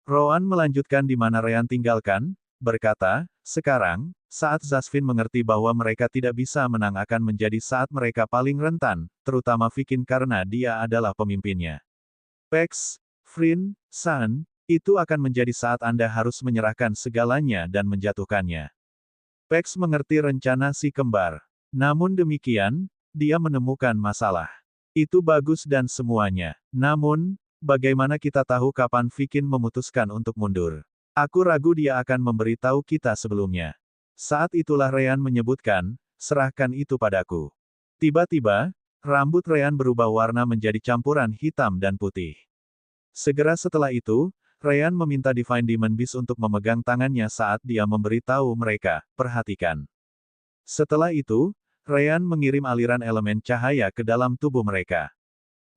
Roan melanjutkan di mana Ryan tinggalkan, berkata, sekarang, saat Zasvin mengerti bahwa mereka tidak bisa menang akan menjadi saat mereka paling rentan, terutama Vikin karena dia adalah pemimpinnya. PEX, Frin, Saan, itu akan menjadi saat Anda harus menyerahkan segalanya dan menjatuhkannya. PEX mengerti rencana si kembar. Namun demikian, dia menemukan masalah. Itu bagus dan semuanya. Namun, bagaimana kita tahu kapan Vikin memutuskan untuk mundur? Aku ragu dia akan memberitahu kita sebelumnya. Saat itulah Ryan menyebutkan, serahkan itu padaku. Tiba-tiba, rambut Ryan berubah warna menjadi campuran hitam dan putih. Segera setelah itu, Ryan meminta Divine Demon Beast untuk memegang tangannya saat dia memberitahu mereka, perhatikan. Setelah itu, Ryan mengirim aliran elemen cahaya ke dalam tubuh mereka.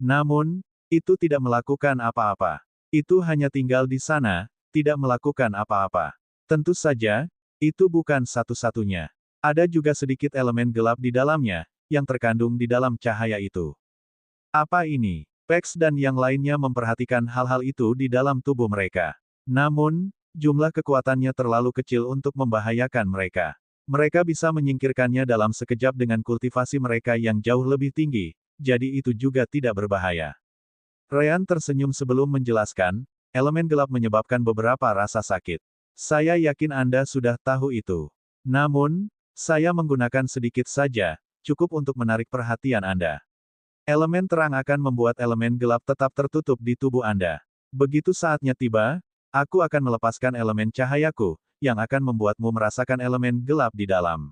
Namun, itu tidak melakukan apa-apa. Itu hanya tinggal di sana, tidak melakukan apa-apa. Tentu saja, itu bukan satu-satunya. Ada juga sedikit elemen gelap di dalamnya, yang terkandung di dalam cahaya itu. Apa ini? Pex dan yang lainnya memperhatikan hal-hal itu di dalam tubuh mereka. Namun, jumlah kekuatannya terlalu kecil untuk membahayakan mereka. Mereka bisa menyingkirkannya dalam sekejap dengan kultivasi mereka yang jauh lebih tinggi, jadi itu juga tidak berbahaya. Ryan tersenyum sebelum menjelaskan, elemen gelap menyebabkan beberapa rasa sakit. Saya yakin Anda sudah tahu itu. Namun, saya menggunakan sedikit saja, cukup untuk menarik perhatian Anda. Elemen terang akan membuat elemen gelap tetap tertutup di tubuh Anda. Begitu saatnya tiba, aku akan melepaskan elemen cahayaku, yang akan membuatmu merasakan elemen gelap di dalam.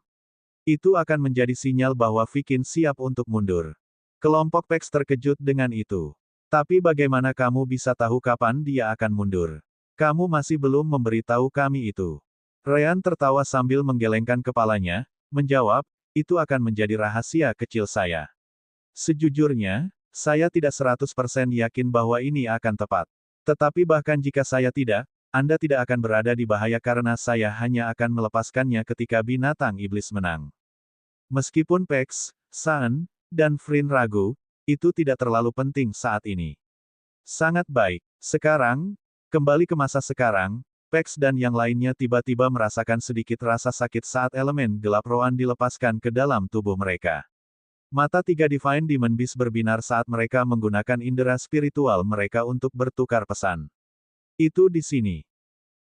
Itu akan menjadi sinyal bahwa Vikin siap untuk mundur. Kelompok Pex terkejut dengan itu. Tapi bagaimana kamu bisa tahu kapan dia akan mundur? Kamu masih belum memberitahu kami itu. Ryan tertawa sambil menggelengkan kepalanya, menjawab, itu akan menjadi rahasia kecil saya. Sejujurnya, saya tidak 100% yakin bahwa ini akan tepat. Tetapi bahkan jika saya tidak, Anda tidak akan berada di bahaya karena saya hanya akan melepaskannya ketika binatang iblis menang. Meskipun Pex, San, dan Frin ragu, itu tidak terlalu penting saat ini. Sangat baik. Sekarang, kembali ke masa sekarang, Pex dan yang lainnya tiba-tiba merasakan sedikit rasa sakit saat elemen gelap rohan dilepaskan ke dalam tubuh mereka. Mata tiga Divine Demon Beast berbinar saat mereka menggunakan indera spiritual mereka untuk bertukar pesan. Itu di sini.